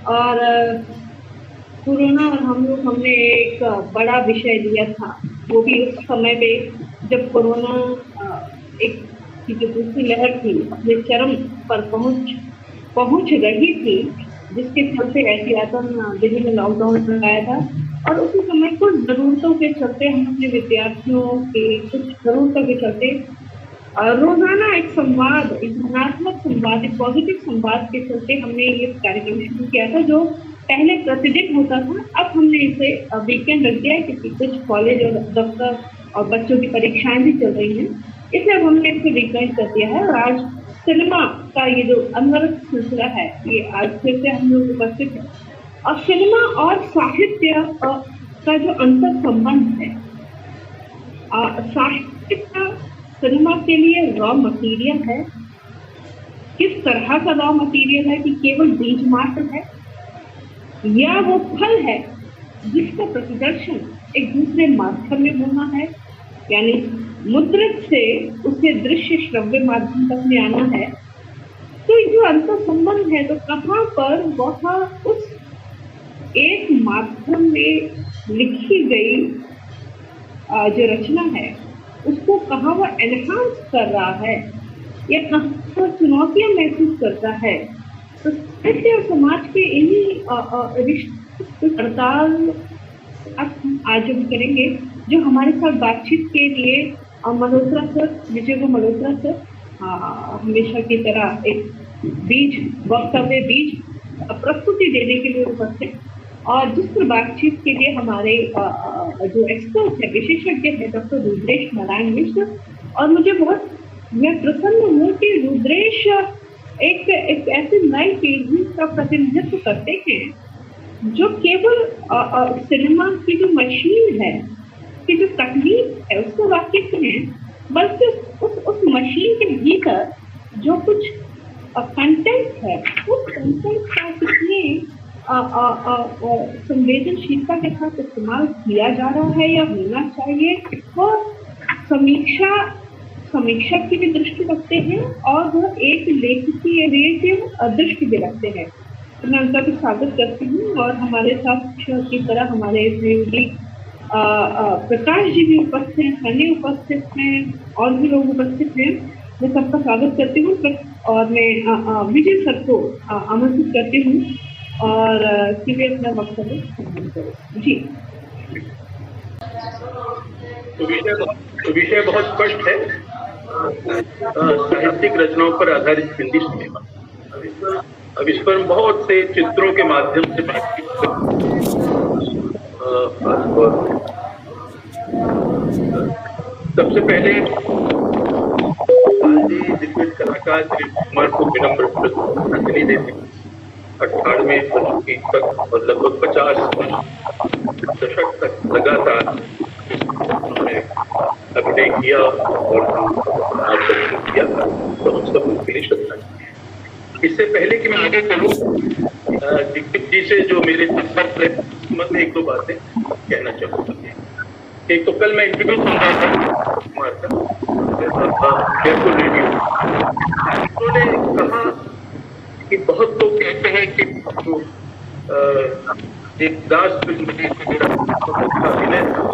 और कोरोना और हम लोग हमने एक बड़ा विषय लिया था, वो भी उस समय पे जब कोरोना एक की जो दूसरी लहर थी अपने चरम पर पहुंच रही थी, जिसके चलते एहतियातन दिल्ली में लॉकडाउन लगाया था। और उसी समय कुछ ज़रूरतों के चलते हम अपने विद्यार्थियों की कुछ ज़रूरतों के चलते रोज़ाना एक संवाद, एक धनात्मक संवाद, एक पॉजिटिव संवाद के चलते हमने ये कार्यक्रम शुरू किया था, जो पहले प्रतिदिन होता था। अब हमने इसे वीकेंड रख दिया है, क्योंकि कुछ कॉलेज और दफ्तर और बच्चों की परीक्षाएं भी चल रही हैं, इसलिए अब हमने इसे वीकेंड कर दिया है। और आज सिनेमा का ये जो अनवरत सिलसिला है, ये आज फिर से हम लोग उपस्थित हैं। और सिनेमा और साहित्य का जो अंतर संबंध है, साहित्य का सिनेमा के लिए रॉ मटेरियल है। किस तरह का रॉ मटेरियल है कि केवल बीज मात्र है, या वो फल है जिसका प्रतिदर्शन एक दूसरे माध्यम में होना है, यानी मुद्रित से उसे दृश्य श्रव्य माध्यम तक में आना है। तो ये जो अंतर संबंध है, तो कहाँ पर वह उस एक माध्यम में लिखी गई जो रचना है, उसको कहाँ वह एनहांस कर रहा है, या कहाँ वह चुनौतियां महसूस करता है। तो साहित्य और समाज के इन्हीं रिश्ते हड़ताल आज हम करेंगे, जो हमारे साथ बातचीत के लिए मल्होत्रा सर, विजय मल्होत्रा सर हमेशा की तरह एक वक्तव्य बीज प्रस्तुति देने के लिए उपस्थित, और जिस पर बातचीत के लिए हमारे जो एक्सपर्ट है, विशेषज्ञ है, डॉक्टर रुद्रेश नारायण मिश्र। और मुझे मैं प्रसन्न हूँ कि रुद्रेश एक ऐसी नई पीढ़ी का प्रतिनिधित्व करते हैं, जो केवल सिनेमा की जो मशीन है, की जो तकनीक है, उसको वाकिफ है, बल्कि उस मशीन के भीतर जो कुछ कंटेंट है, उस कंटेंट का कितने संवेदनशीलता के साथ इस्तेमाल किया जा रहा है या होना चाहिए, और समीक्षक की भी दृष्टि रखते हैं, और वह एक लेखकीय क्रिएटिव दृष्टि भी रखते हैं। तो मैं उनका भी स्वागत करती हूँ। और हमारे साथ की तरह हमारे सहयोगी प्रकाश जी भी उपस्थित हैं, सनी उपस्थित हैं, और भी लोग उपस्थित हैं। मैं सबका स्वागत करती हूँ, और मैं विजय सर को आमंत्रित करती हूँ और सीधे अपना वक्तव्य जी। तो विषय बहुत स्पष्ट है, साहित्यिक रचनाओं पर आधारित हिंदी सिनेमा। अब इस पर बहुत से चित्रों के माध्यम से बातचीत सबसे पहले दिग्गज कलाकार कुमार को विनम्र श्रद्धांजलि देते हैं। 98 वर्षों की तक और लगभग 50 दशक तक लगातार उन्होंने अभिनय किया और मार्गदर्शन किया था, तो हम सब उनके लिए श्रद्धांजलि। इससे पहले कि मैं आगे चलूं, दीक्षित जी से जो मेरे संबंध में एक दो बातें कहना चाहूंगा। एक तो कल मैं इंटरव्यू सुन रहा था कुमार का, केयरफुल रिव्यू। उन्होंने कहा कि बहुत लोग कहते हैं कि एक दास अभिनय था,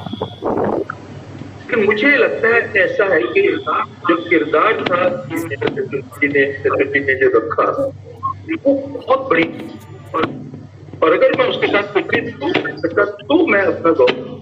लेकिन मुझे लगता है ऐसा है कि जो किरदार था ने जो रखा, वो बहुत बड़ी थी, और अगर मैं उसके साथ कुछ सका तो मैं अपना गौरव,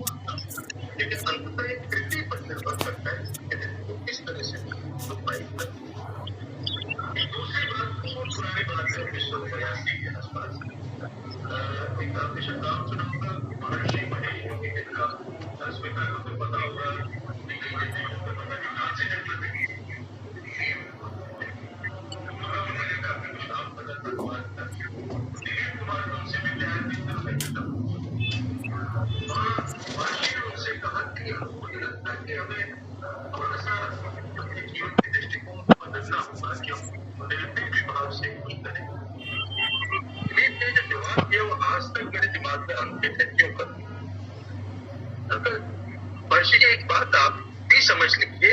एक बात आप भी समझ लीजिए,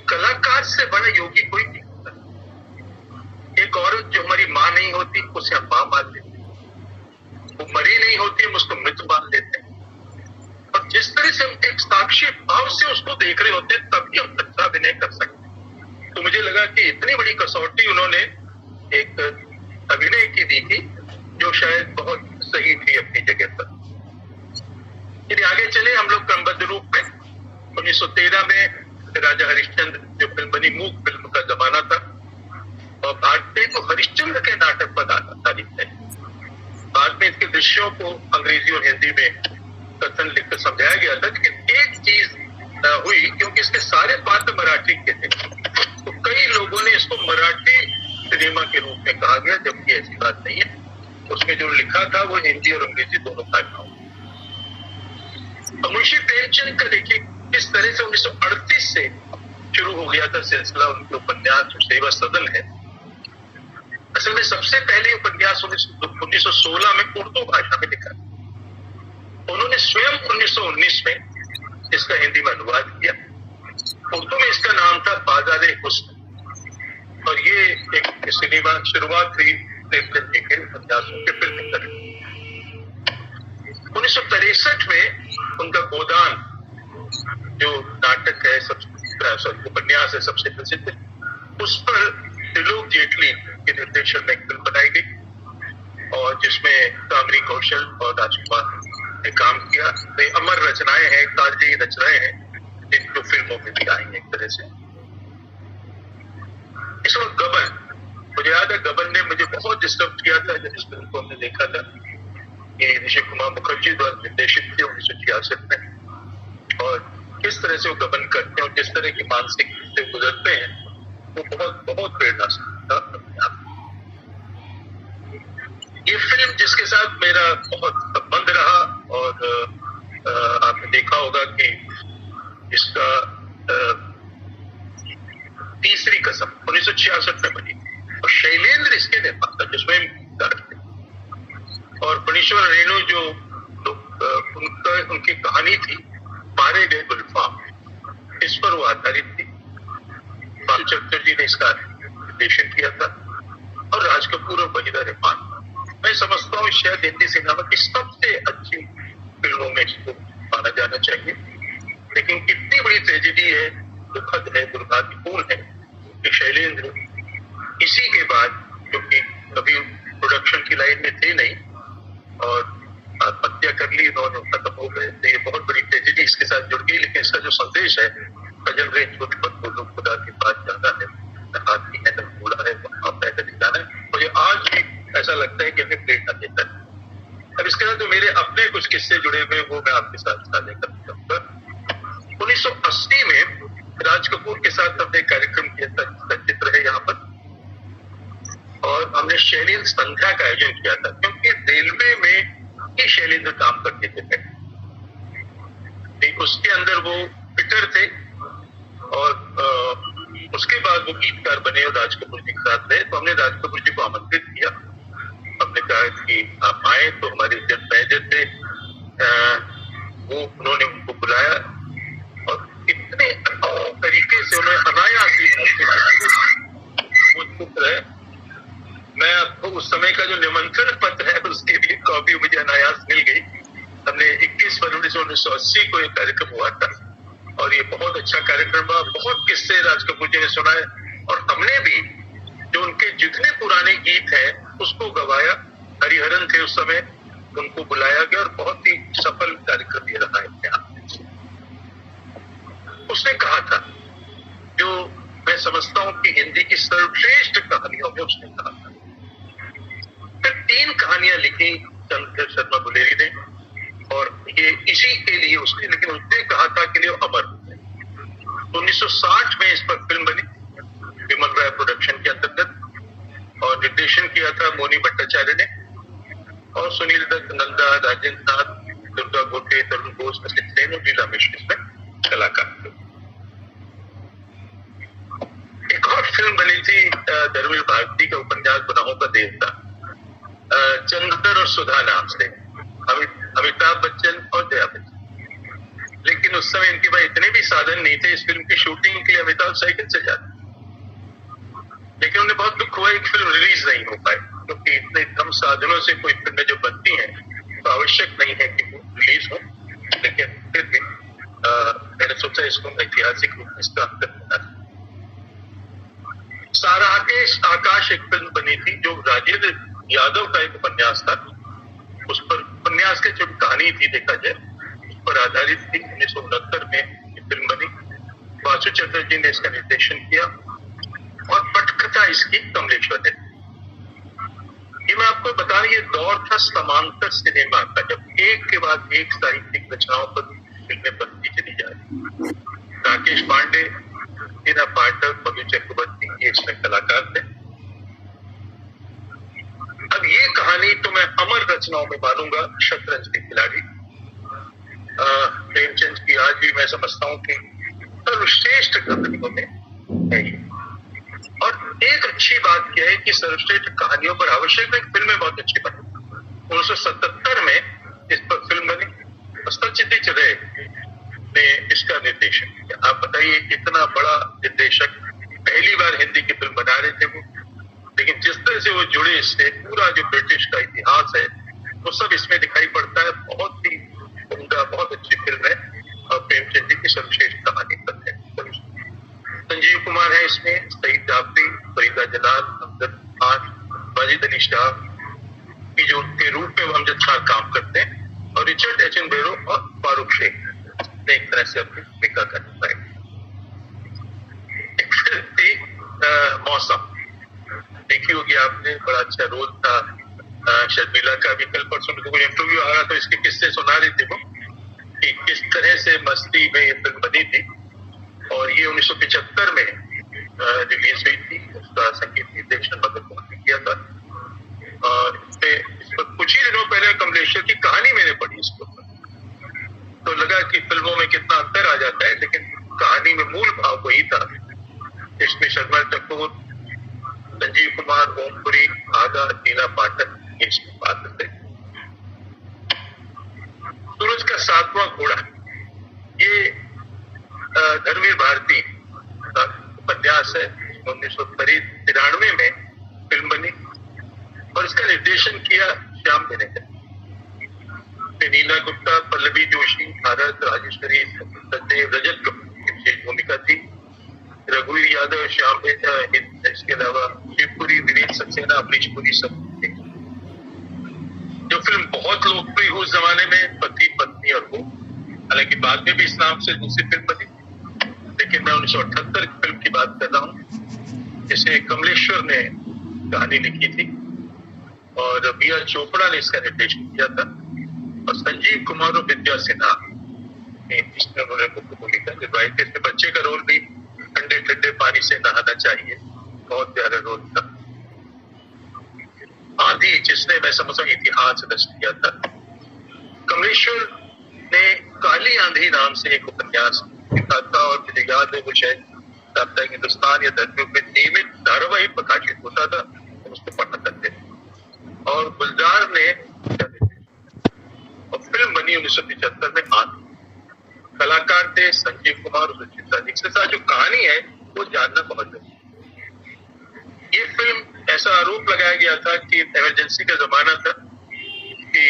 कलाकार से बड़ा योगी कोई नहीं होता। एक औरत जो हमारी माँ नहीं होती, उसे हम माँ मान लेते, वो मरी नहीं होती, हम उसको मृत मान लेते हैं। और जिस तरह से हम एक साक्षी भाव से उसको देख रहे होते हैं तभी हम अच्छा अभिनय कर सकते हैं। तो मुझे लगा कि इतनी बड़ी कसौटी उन्होंने एक अभिनय की दी थी जो शायद बहुत सही थी अपनी जगह पर। यदि आगे चले हम लोग क्रमबद्ध रूप में 1913 में राजा हरिश्चंद्र जो फिल्म बनी, मूक फिल्म का जमाना था, और भारतीय को हरिश्चंद्र के नाटक पर आधारित है। बाद में इसके दृश्यों को अंग्रेजी और हिंदी में कथन लिखकर समझाया गया था, लेकिन एक चीज हुई क्योंकि इसके सारे पात्र मराठी के थे, तो कई लोगों ने इसको मराठी सिनेमा के रूप में कहा गया, जबकि ऐसी बात नहीं है। उसमें जो लिखा था वो हिंदी और अंग्रेजी दोनों था। मुंशी प्रेमचंद का देखिए किस तरह से 1938 से शुरू हो गया था सिलसिला उनके उपन्यास जो सेवा सदन है। असल में सबसे पहले उपन्यास 1916 में उर्दू भाषा में लिखा। उन्होंने स्वयं 1919 में इसका हिंदी में अनुवाद किया। उर्दू में इसका नाम था बाज़ारे हुस्न, और ये एक सिनेमा शुरुआत हुई प्रेमचंद जी के उपन्यासों के फिल्म करें। 1963 में उनका गोदान जो नाटक है, उपन्यास है सबसे प्रसिद्ध, उस पर त्रिलोक जेटली के निर्देशन में एक फिल्म बनाई गई और जिसमें कामरी कौशल और राजकुमार ने काम किया। वे अमर रचनाएं हैं, ताजी रचनाएं हैं, जिनको फिल्मों में भी आएंगे एक तरह से। इस वक्त गबन, मुझे याद है गबन ने मुझे बहुत डिस्टर्ब किया था जब इस फिल्म को हमने देखा था। ये ऋषि कुमार मुखर्जी द्वारा निर्देशित थे 1966 में, और किस तरह से वो गबन करते हैं और किस तरह की मानसिक से गुजरते हैं, वो बहुत बहुत प्रेरणा था। ये फिल्म जिसके साथ मेरा बहुत संबंध रहा, और आपने देखा होगा कि इसका तीसरी कसम 1966 में बनी, और शैलेंद्र इसके निर्माता जिसमें और पनीश्वर रेणु जो उनकी कहानी थी मारे गए गुलफाम, इस पर वो आधारित थी। बालचंद्र जी ने इसका निर्देशन किया था, और राज कपूर और वहीदा रहमान। मैं समझता हूँ शायद हिंदी सिनेमा की सबसे अच्छी फिल्मों में इसको माना जाना चाहिए। लेकिन कितनी बड़ी ट्रेजेडी है, दुखद है, दुर्भाग्यपूर्ण है कि शैलेंद्र इसी के बाद, क्योंकि कभी प्रोडक्शन की लाइन में थे नहीं और आत्महत्या कर ली इन्होंने, खत्म हो गए, तो ये बहुत बड़ी ट्रेजेडी इसके साथ जुड़ गई। लेकिन इसका जो संदेश है, फजल रे झूठ मत बोलो, खुदा की बात ज्यादा है, न आदमी है न बूढ़ा है, वहां पैदल जाना है, मुझे आज भी ऐसा लगता है कि हमें प्रेरणा देता है। अब इसके साथ जो मेरे अपने कुछ किस्से जुड़े हुए वो मैं आपके साथ साझा करना चाहूंगा। 1980 में राज कपूर के साथ हमने कार्यक्रम किया था, जिसका चित्र है यहाँ पर, और हमने शैलेंद्र संध्या का आयोजन किया था, क्योंकि रेलवे में ही शैलेंद्र काम करते थे। उसके अंदर वो फिटर थे, और उसके बाद वो गीतकार बने और राज कपूर जी के साथ रहे। तो हमने राज कपूर जी को आमंत्रित किया, हमने कहा कि आप आए, तो हमारे जब मैनेजर थे वो उन्होंने उनको बुलाया, और इतने तरीके से उन्हें अनायास वो चुप रहे। मैं आपको उस समय का जो निमंत्रण पत्र है उसके लिए कॉपी मुझे अनायास मिल गई। हमने 21 फरवरी 1980 को एक कार्यक्रम हुआ था, और ये बहुत अच्छा कार्यक्रम हुआ। बहुत किस्से राज कपूर जी ने सुनाए, और हमने भी जो उनके जितने पुराने गीत हैं उसको गवाया। हरिहरन थे उस समय, उनको बुलाया गया, और बहुत ही सफल कार्यक्रम ये रहा है यहाँ। उसने कहा था, जो मैं समझता हूँ कि हिंदी की सर्वश्रेष्ठ कहानियों में उसने कहा था। फिर 3 कहानियां लिखी चंद्रशेखर शर्मा गुलेरी ने, और ये इसी के लिए उसने, लेकिन उसने कहा था कि लिए अमर। 1960 में इस पर फिल्म बनी विमल राय प्रोडक्शन के अंतर्गत, और निर्देशन किया था मोनी भट्टाचार्य ने, और सुनील दत्त, नंदा, राजेंद्र नाथ, दुर्गा गोटे, तरुण बोस, असित सेन और लीला मिश्र इसमें कलाकार थे। एक और फिल्म बनी थी धर्मवीर भारती का उपन्यास गुनाहों का देवता, चंद्र और सुधा नाम से, अमिताभ बच्चन और जया बच्चन। लेकिन उस समय इनके पास इतने भी साधन नहीं थे। इस फिल्म की शूटिंग के लिए अमिताभ साइकिल से जाते, लेकिन उन्हें बहुत दुख हुआ एक फिल्म रिलीज नहीं हो पाई, क्योंकि इतने कम साधनों से कोई फिल्में जो बनती हैं तो आवश्यक नहीं है कि वो रिलीज हो, लेकिन फिर भी मैंने सोचा इसको ऐतिहासिक रूप में इसका अंतर होना चाहिए। सारा आकाश एक फिल्म बनी थी जो राजेंद्र यादव का एक उपन्यास था, उस पर उपन्यास की जो कहानी थी देखा जाए उस पर आधारित थी। 1969 में ये फिल्म बनी। वासु चटर्जी ने इसका निर्देशन किया और पटकथा इसकी कमलेश्वर ने। ये मैं आपको बता रही, ये दौर था समांतर सिनेमा का, जब एक के बाद एक साहित्यिक रचनाओं पर फिल्में बनती चली जा रही। राकेश पांडे, टीना पाठक, मधु चक्रवर्ती ये इसमें कलाकार थे। अब ये कहानी तो मैं अमर रचनाओं में मानूंगा, शतरंज के खिलाड़ी प्रेमचंद की आज भी मैं समझता हूं कि सर्वश्रेष्ठ कहानियों में है ये। और एक अच्छी बात क्या है कि सर्वश्रेष्ठ कहानियों पर आवश्यक नहीं, फिल्में बहुत अच्छी बनी। 1977 में इस पर फिल्म बनी। सचिदिच रे ने इसका निर्देशन किया। आप बताइए, इतना बड़ा निर्देशक, पहली बार हिंदी की फिल्म बना रहे थे वो, लेकिन जिस तरह से वो जुड़े इससे, पूरा जो ब्रिटिश का इतिहास है वो सब इसमें दिखाई पड़ता है। बहुत ही उम्दा, बहुत अच्छी फिल्म है और प्रेमचंद जी की सर्वश्रेष्ठ कहानी पर है। संजीव कुमार है इसमें, सईद जाफरी, फरीदा जलाल, अमजद खान, वाजिद अली शाह की जो के रूप में अमजद खान काम करते हैं, और रिचर्ड एटनबरो और फारूक शेख ने एक तरह से अपनी भूमिका कर पाए। मौसम देखी होगी आपने, बड़ा अच्छा रोल था। शर्मिला का भी कल परसों में कोई इंटरव्यू आ रहा था, इसके किस्से सुना रहे थे वो कि किस तरह से मस्ती में ये फिल्म बनी थी। और ये 1975 में रिलीज हुई थी। उसका संगीत निर्देशन मदन मोहन ने किया था। और इस पर कुछ ही दिनों पहले कमलेश्वर की कहानी मैंने पढ़ी इसको, तो लगा कि फिल्मों में कितना अंतर आ जाता है, लेकिन कहानी में मूल भाव वही था। इसमें शर्मा कपूर, संजीव कुमार, ओमपुरी, आगा, टीना पाठक इसमें पात्र थे। सूरज का सातवां घोड़ा, ये धर्मवीर भारती का उपन्यास है। 1993 में फिल्म बनी और इसका निर्देशन किया श्याम बेनेगल। नीना गुप्ता, पल्लवी जोशी, भारत, राजेश्वरी, सचदेव, रजत कपूर की विशेष भूमिका थी। रघुवीर यादव, श्याम हिंद, इसके अलावा शिवपुरी, विनीत सक्सेना, अमरीश पुरी सब थे। जो फिल्म बहुत लोकप्रिय हुई उस जमाने में, पति पत्नी और वो, हालांकि बाद में भी इस नाम से दूसरी फिल्म बनी, लेकिन मैं 1978 की फिल्म की बात कर रहा हूँ, जिसे कमलेश्वर ने कहानी लिखी थी और बी आर चोपड़ा ने इसका निर्देशन किया था। और संजीव कुमार और विद्या सिन्हा ने इसमें उन्होंने मुख्य भूमिका निभाई थी। इसमें बच्चे का रोल भी, ठंडे ठंडे पानी से नहाना चाहिए, बहुत प्यारा रोल था। आंधी, जिसने मैं समझता हूँ इतिहास रच किया था। कमलेश्वर ने काली आंधी नाम से एक उपन्यास लिखा था और मुझे याद है वो शायद साप्ताहिक हिंदुस्तान या दर्पण में नियमित धारावाहिक प्रकाशित होता था, उसको पढ़ा करते थे। और गुलजार ने और फिल्म बनी 1975 में आंधी। कलाकार थे संजीव कुमार और सुचित्रा। इसके साथ जो कहानी है वो जानना बहुत जरूरी है। ये फिल्म ऐसा आरोप लगाया गया था कि इमरजेंसी का जमाना था कि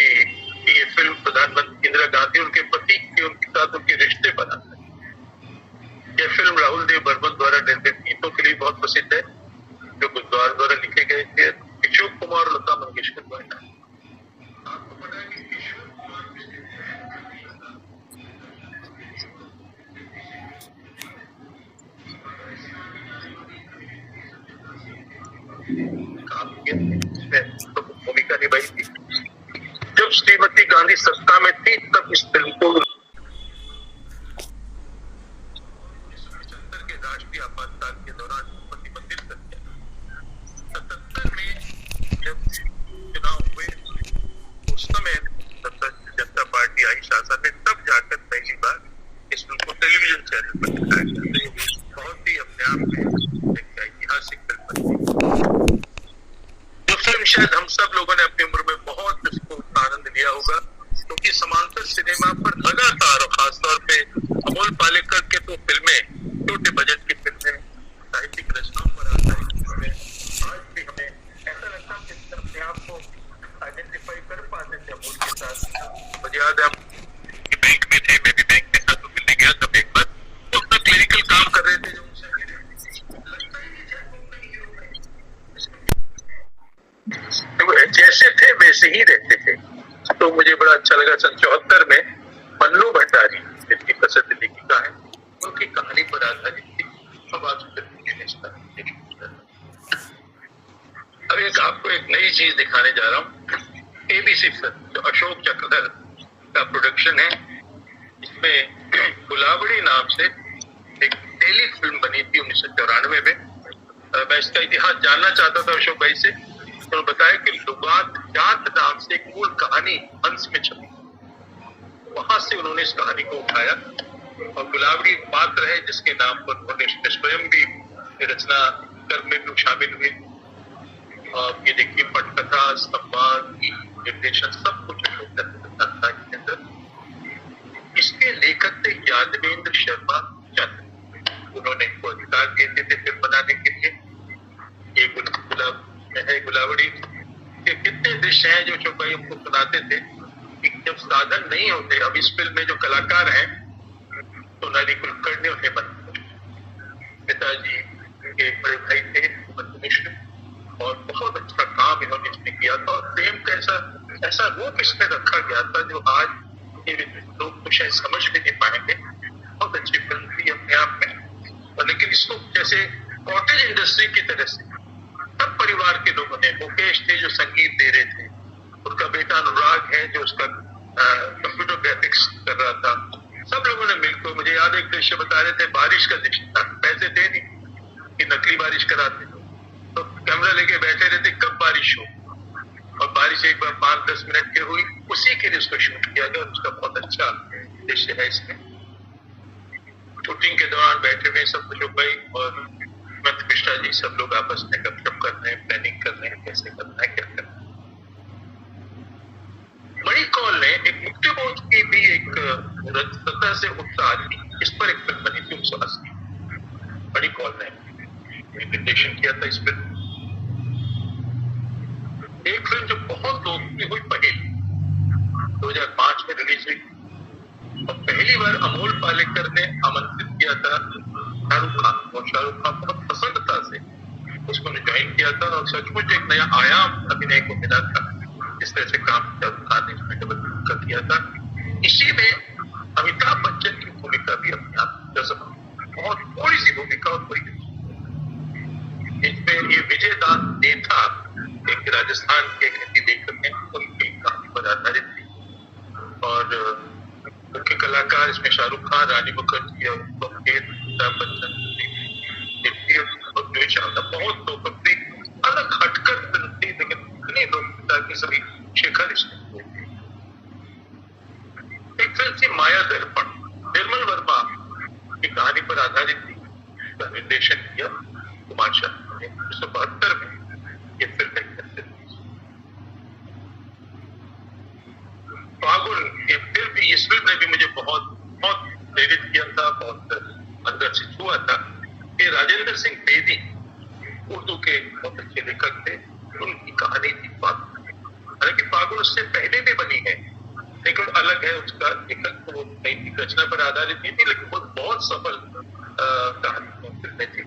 ये फिल्म प्रधानमंत्री इंदिरा गांधी उनके पति के उनके साथ उनके रिश्ते बना था। यह फिल्म राहुल देव बर्मन द्वारा निर्मित गीतों के लिए बहुत प्रसिद्ध है, जो गुलजार द्वारा लिखे गए थे। किशोर कुमार और लता मंगेशकर द्वारा। आपको पता है कि किशोर कुमार भूमिका निभाई थी। जब श्रीमती गांधी सत्ता में थी तब इस फिल्म को 1975 के राष्ट्रीय आपातकाल के दौरान प्रतिबंधित कर दिया। 77 में जब चुनाव हुए उस समय जनता पार्टी आई शासन में, तब जाकर पहली बार इस फिल्म को टेलीविजन चैनल पर दिखाया गया। बहुत ही अपने आप में एक ऐतिहासिक फिल्म बनी। जो फिल्म शायद हम सब लोगों ने अपनी उम्र में बहुत इसको आनंद लिया होगा, क्योंकि समांतर सिनेमा पर लगातार और खासतौर पे अमोल पालेकर के तो फिल्में, छोटे बजट की फिल्में, साहित्यिक रचनाओं पर आधारित फिल्में, आज भी हमें ऐसा लगता है कि अपने आप को आइडेंटिफाई कर पाते थे अमोल के साथ। से ही रहते थे। तो मुझे बड़ा अच्छा लगा, सन 74 में पन्नू भंडारी जिनकी प्रसिद्ध लेखिका है, उनकी कहानी पर आधारित थी। अब आज अब आपको एक नई चीज दिखाने जा रहा हूँ। एबीसी फिल्म जो अशोक चक्रधर का प्रोडक्शन है, इसमें गुलावड़ी नाम से एक टेली फिल्म बनी थी 1994 में। मैं इसका इतिहास जानना चाहता था अशोक भाई से, तो बताया कि लुगात जात नाम से एक मूल कहानी हंस में छपी, वहां से उन्होंने इस कहानी को उठाया और गुलावड़ी पात्र है जिसके नाम पर उन्होंने स्वयं भी रचना कर्म में लोग शामिल हुए। ये देखिए पटकथा, संवाद, निर्देशन सब कुछ के अंदर। इसके लेखक थे यादवेंद्र शर्मा चंद्र, उन्होंने इनको अधिकार देते थे फिल्म बनाने के लिए। ये गुलावड़ी के कितने दृश्य हैं जो चौपाई हमको सुनाते थे कि जब साधन नहीं होते। अब इस फिल्म में जो कलाकार हैं, सोनाली कुलकर्णी और हेमंत पिताजी के बड़े भाई थे मिश्र, और बहुत अच्छा काम इन्होंने इसमें किया था। और प्रेम का ऐसा रूप इसमें रखा गया था जो आज ये लोग कुछ समझ भी नहीं पाएंगे। बहुत अच्छी फिल्म थी अपने आप में। और लेकिन इसको जैसे कॉटेज इंडस्ट्री की तरह से सब परिवार के लोगों ने, मुकेश थे जो संगीत दे रहे थे, उनका बेटा अनुराग है जो उसका कंप्यूटर ग्राफिक्स कर रहा था, सब लोगों ने मिलकर, मुझे याद एक दृश्य बता रहे थे, बारिश का दृश्य था, पैसे थे नहीं कि नकली बारिश कराते, तो कैमरा लेके बैठे रहते कब बारिश हो, और बारिश एक बार 5-10 मिनट की हुई, उसी के लिए उसको शूट किया गया। उसका बहुत अच्छा दृश्य है इसमें। शूटिंग के दौरान बैठे हुए सब कुछ भाई और हेमंत मिश्रा जी सब लोग आपस में गपशप कर रहे हैं, प्लानिंग कर रहे हैं, कैसे करना है, क्या करना है। मणि कौल ने एक मुक्तिबोध की भी एक सतह से उत्साह थी, इस पर एक फिल्म बनी थी 1980। मणि कौल ने निर्देशन किया था इस फिल्म। एक फिल्म जो बहुत लोकप्रिय हुई, पहेली, 2005 में रिलीज हुई, और पहली बार अमोल पालेकर ने आमंत्रित किया था शाहरुख खान, और शाहरुख खान बहुत प्रसन्नता से उसको ज्वाइन किया था। और सचमुच एक नया आयाम अभिनय को मिला था, इस तरह से काम शाहरुख खान ने इसमें डबल कर दिया था। इसी में अमिताभ बच्चन की भूमिका भी अपने आप बहुत थोड़ी सी भूमिका और बड़ी। इसमें ये विजय दान नेता एक राजस्थान के हिंदी लेखक हैं, उनकी कहानी पर आधारित थी। और मुख्य कलाकार इसमें शाहरुख खान, रानी मुखर्जी और अमिताभ बच्चन, बहुत लोकप्रिय अलग हटकर फिल्म थी, लेकिन इतनी लोकप्रियता की सभी शेखर इसमें। एक फिल्म थी माया दर्पण, निर्मल वर्मा की कहानी पर आधारित थी, निर्देशन किया कुमार शाह ने 1972 में। ये फिल्म फागुन, ये फिल्म, इस फिल्म ने भी मुझे बहुत बहुत प्रेरित किया था, बहुत अंदर से छुआ था। ये राजेंद्र सिंह बेदी उर्दू के बहुत अच्छे लेखक थे, उनकी कहानी थी फागुन। हालांकि फागुन उससे पहले भी बनी है, लेकिन अलग है उसका लेखक, तो नई रचना पर आधारित नहीं थी, लेकिन बहुत सफल कहानी फिल्में थी।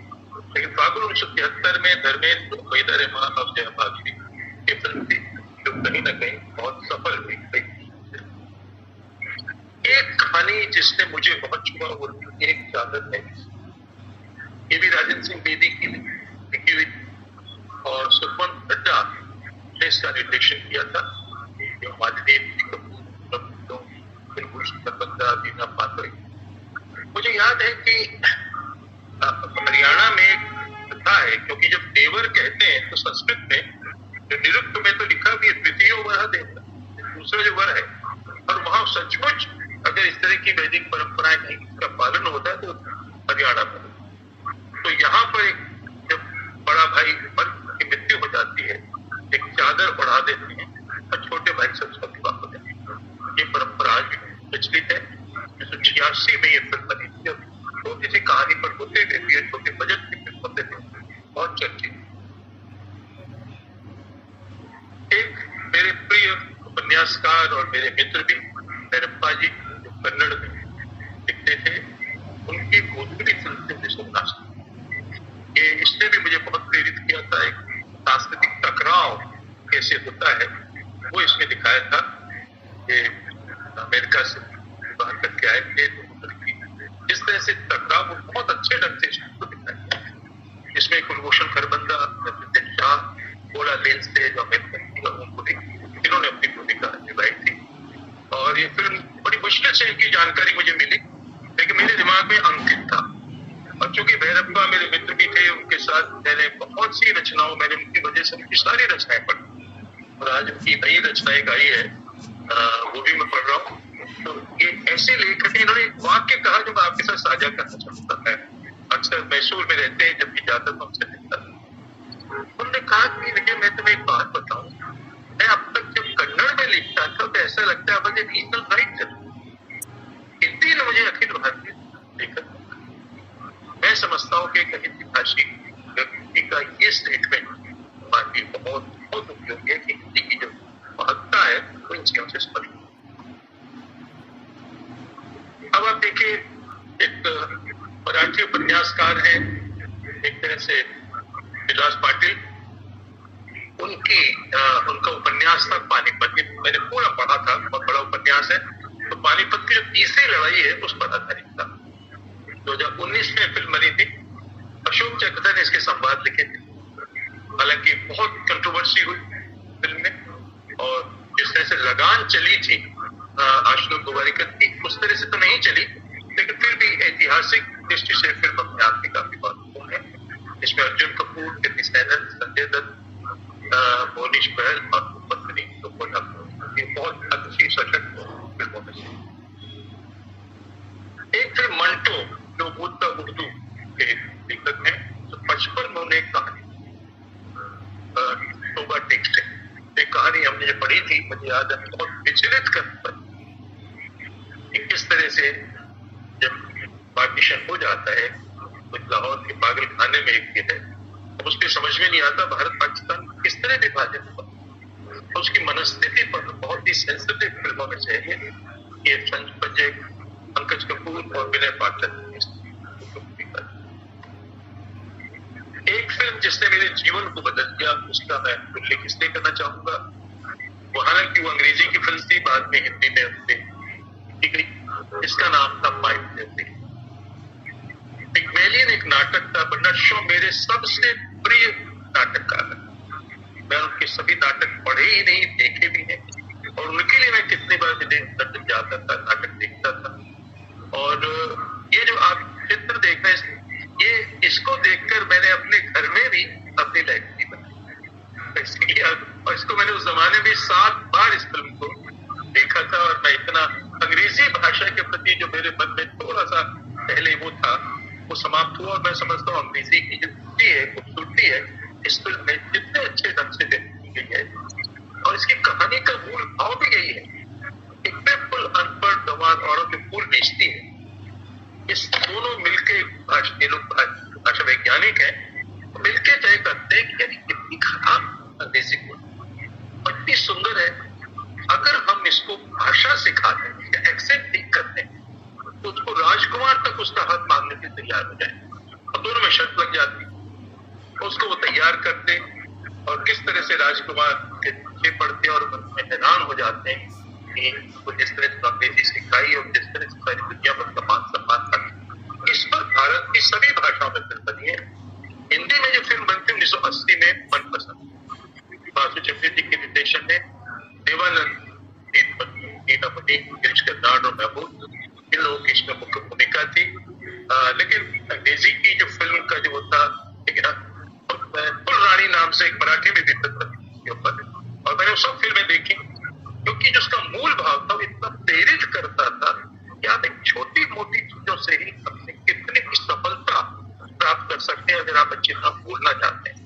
लेकिन फागुन 1973 में धर्मेंद्र, वहीदा रहमान और जया भाभी की फिल्म थी, जो कहीं ना कहीं बहुत सफल हुई। एक कहानी जिसने मुझे बहुत छुआ वो एक चादर है, ये भी राजेंद्र सिंह बेदी की लिखी हुई, और सुखवंत अड्डा ने इसका निर्देशन किया था। मुझे याद है कि हरियाणा में एक कथा है, क्योंकि जब देवर कहते हैं तो संस्कृत में जो निरुक्त में तो लिखा भी है द्वितीय वर देवता, दूसरा जो वर है, और वहां सचमुच अगर इस तरह की वैदिक परंपराएं नहीं का पालन होता है तो हरियाणा में। तो यहाँ पर एक जब बड़ा भाई मर्द की मृत्यु हो जाती है, एक चादर बढ़ा देते हैं और छोटे भाई से उसका विवाह हो जाता है। ये परंपरा आज प्रचलित है। 1986 में ये फिल्म बनी थी, छोटी सी कहानी पर होते हुए छोटे बजट की फिल्म होते थे, बहुत चर्चित। एक मेरे प्रिय उपन्यासकार और मेरे मित्र भी नरप्पा जी, जो कन्नड़ में लिखते थे, उनकी भोजपुरी फिल्म थी सोमनाथ। ये इसने भी मुझे बहुत प्रेरित किया था। एक सांस्कृतिक टकराव कैसे होता है वो इस जिसमें कुलभूषण खरबंदा, नितिन शाह, बोला लेन से जो इन्होंने अपनी भूमिका निभाई थी। और ये फिल्म बड़ी मुश्किल से इनकी जानकारी मुझे मिली, लेकिन मेरे दिमाग में अंकित था। और चूंकि भैरप्पा मेरे मित्र भी थे, उनके साथ मैंने बहुत सी रचनाओं, मैंने उनकी वजह से उनकी सारी रचनाएं पढ़ी और आज उनकी नई रचनाएं गाई है, वो भी मैं पढ़ रहा हूँ। तो ये ऐसे लेखक, इन्होंने एक वाक्य कहा जो मैं आपके साथ साझा करना चाहता है। अक्सर मैसूर में रहते हैं, जब भी जाता था उनसे मिलता था। उन्होंने कहा कि विजय, मैं तुम्हें एक बात बताऊं, मैं अब तक जब कन्नड़ में लिखता था तो ऐसा लगता है मुझे रीजनल राइटर, हिंदी ने मुझे अखिल भारतीय लेखक। मैं समझता हूँ कि एक हिंदी भाषी व्यक्ति का ये स्टेटमेंट हमारे लिए बहुत बहुत उपयोगी है कि हिंदी की जो महत्ता है वो इन चीजों से स्पष्ट। अब आप देखिए, एक मराठी उपन्यासकार है एक तरह से विलास पाटिल, उनका उपन्यास था पानीपत। मैंने पूरा पढ़ा था, बहुत बड़ा उपन्यास है। तो पानीपत की जो तीसरी लड़ाई है उस पर आधारित था। 2019 में फिल्म बनी थी, अशोक चक्रधर ने इसके संवाद लिखे थे। हालांकि बहुत कंट्रोवर्सी हुई फिल्म में, और जिस तरह से लगान चली थी आशुतोष गोवारिकर की, उस तरह से तो नहीं चली, लेकिन फिर भी ऐतिहासिक दृष्टि से फिल्म अपने आप में काफी महत्वपूर्ण है। इसमें अर्जुन कपूर, कीर्ति सैनन, संजय दत्त, मोनीश बहल और पत्नी ये बहुत अच्छी सशक्त फिल्मों में से। एक फिल्म मंटो, जो बुद्धा उर्दू के लेखक हैं, तो 55 में उन्हें एक कहानी टोबा टेक्स्ट है। एक कहानी हमने जो पढ़ी थी, मुझे याद है, बहुत विचलित कर पाई। किस तरह से जब पार्टीशन हो जाता है तो लाहौर के पागल खाने में एक है, उसके समझ में नहीं आता भारत पाकिस्तान किस तरह विभाजन हुआ। उसकी मनस्थिति पर बहुत ही सेंसिटिव फिल्मों में से है ये संजय, पंकज कपूर और विनय पाठक। एक फिल्म जिसने मेरे जीवन को बदल दिया, उसका मैं उल्लेख इसलिए करना चाहूंगा। वो हालांकि वो अंग्रेजी की फिल्म थी, बाद में हिंदी में की गई। इसका नाम था माइक। पिग्मेलियन एक नाटक था। बर्नार्ड शॉ मेरे सबसे प्रिय नाटककार है। मैं उनके सभी नाटक पढ़े ही नहीं, देखे भी नहीं, और उनके लिए मैं कितनी बार विदेश लंदन जाता था, नाटक देखता था। और ये जो आप चित्र देख रहे हैं, ये इसको देखकर मैंने अपने घर में भी अपनी लाइब्रेरी बनाई। इसलिए और इसको मैंने उस जमाने में 7 बार इस फिल्म को देखा था। और मैं इतना अंग्रेजी भाषा के प्रति जो मेरे मन में थोड़ा सा पहले वो था, वो समाप्त हुआ। और मैं समझता हूँ अंग्रेजी की जो खूबी है, खूबसूरती है, इस फिल्म में जितने अच्छे ढंग से व्यक्त की गई है। और इसकी कहानी का मूल भाव भी यही है, एक बिल्कुल अनपढ़ गंवार औरत जो फूल बेचती है, इस दोनों मिलके भाषा वैज्ञानिक है, मिलके तय करते हैं कि यानी कितनी खराब अंग्रेजी बोल और इतनी सुंदर है। अगर हम इसको भाषा सिखाते हैं, इसका एक्सेंट ठीक करते हैं, तो उसको राजकुमार तक उसका हक मांगने के तैयार हो जाए। और दोनों में शर्त लग जाती, उसको वो तैयार करते, और किस तरह से राजकुमार के पीछे पड़ते और उनमें हैरान हो जाते हैं कि वो जिस तरह से अंग्रेजी सिखाई और जिस तरह से सारी दुनिया पर सम्मान करती। इस पर भारत की सभी भाषाओं में फिल्म बनी है। हिंदी में जो फिल्म बनी थी 1980 में, मनपसंद, बासु चक्रवर्ती के निर्देशन में देवानंद, नीनामणि, गिरीश कर्नाड और महबूब, इन लोगों की इसमें मुख्य भूमिका थी। लेकिन अंग्रेजी की जो फिल्म का जो था, फुलरानी नाम से एक मराठी में भी फिल्म बनी ऊपर, और मैंने सब फिल्में देखी, क्योंकि जो उसका मूल भाव था वो इतना प्रेरित करता था कि आप एक छोटी मोटी चीजों से ही अपने कितने की सफलता प्राप्त कर सकते हैं अगर आप अच्छी तरह बोलना चाहते हैं।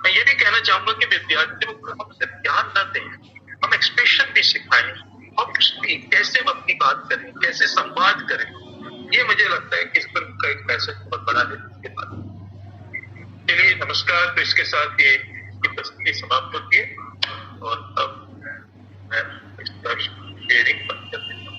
मैं ये भी कहना चाहूंगा कि विद्यार्थियों को हम सिर्फ ज्ञान न दें, हम एक्सप्रेशन भी सिखाएं, हम कैसे हम अपनी बात करें, कैसे संवाद करें। ये मुझे लगता है कि इस फिल्म का एक मैसेज बहुत बड़ा है। इसके बाद चलिए, नमस्कार। तो इसके साथ ये प्रस्तुति समाप्त होती है, और अब मैं इसका शेयरिंग बंद कर देता हूँ।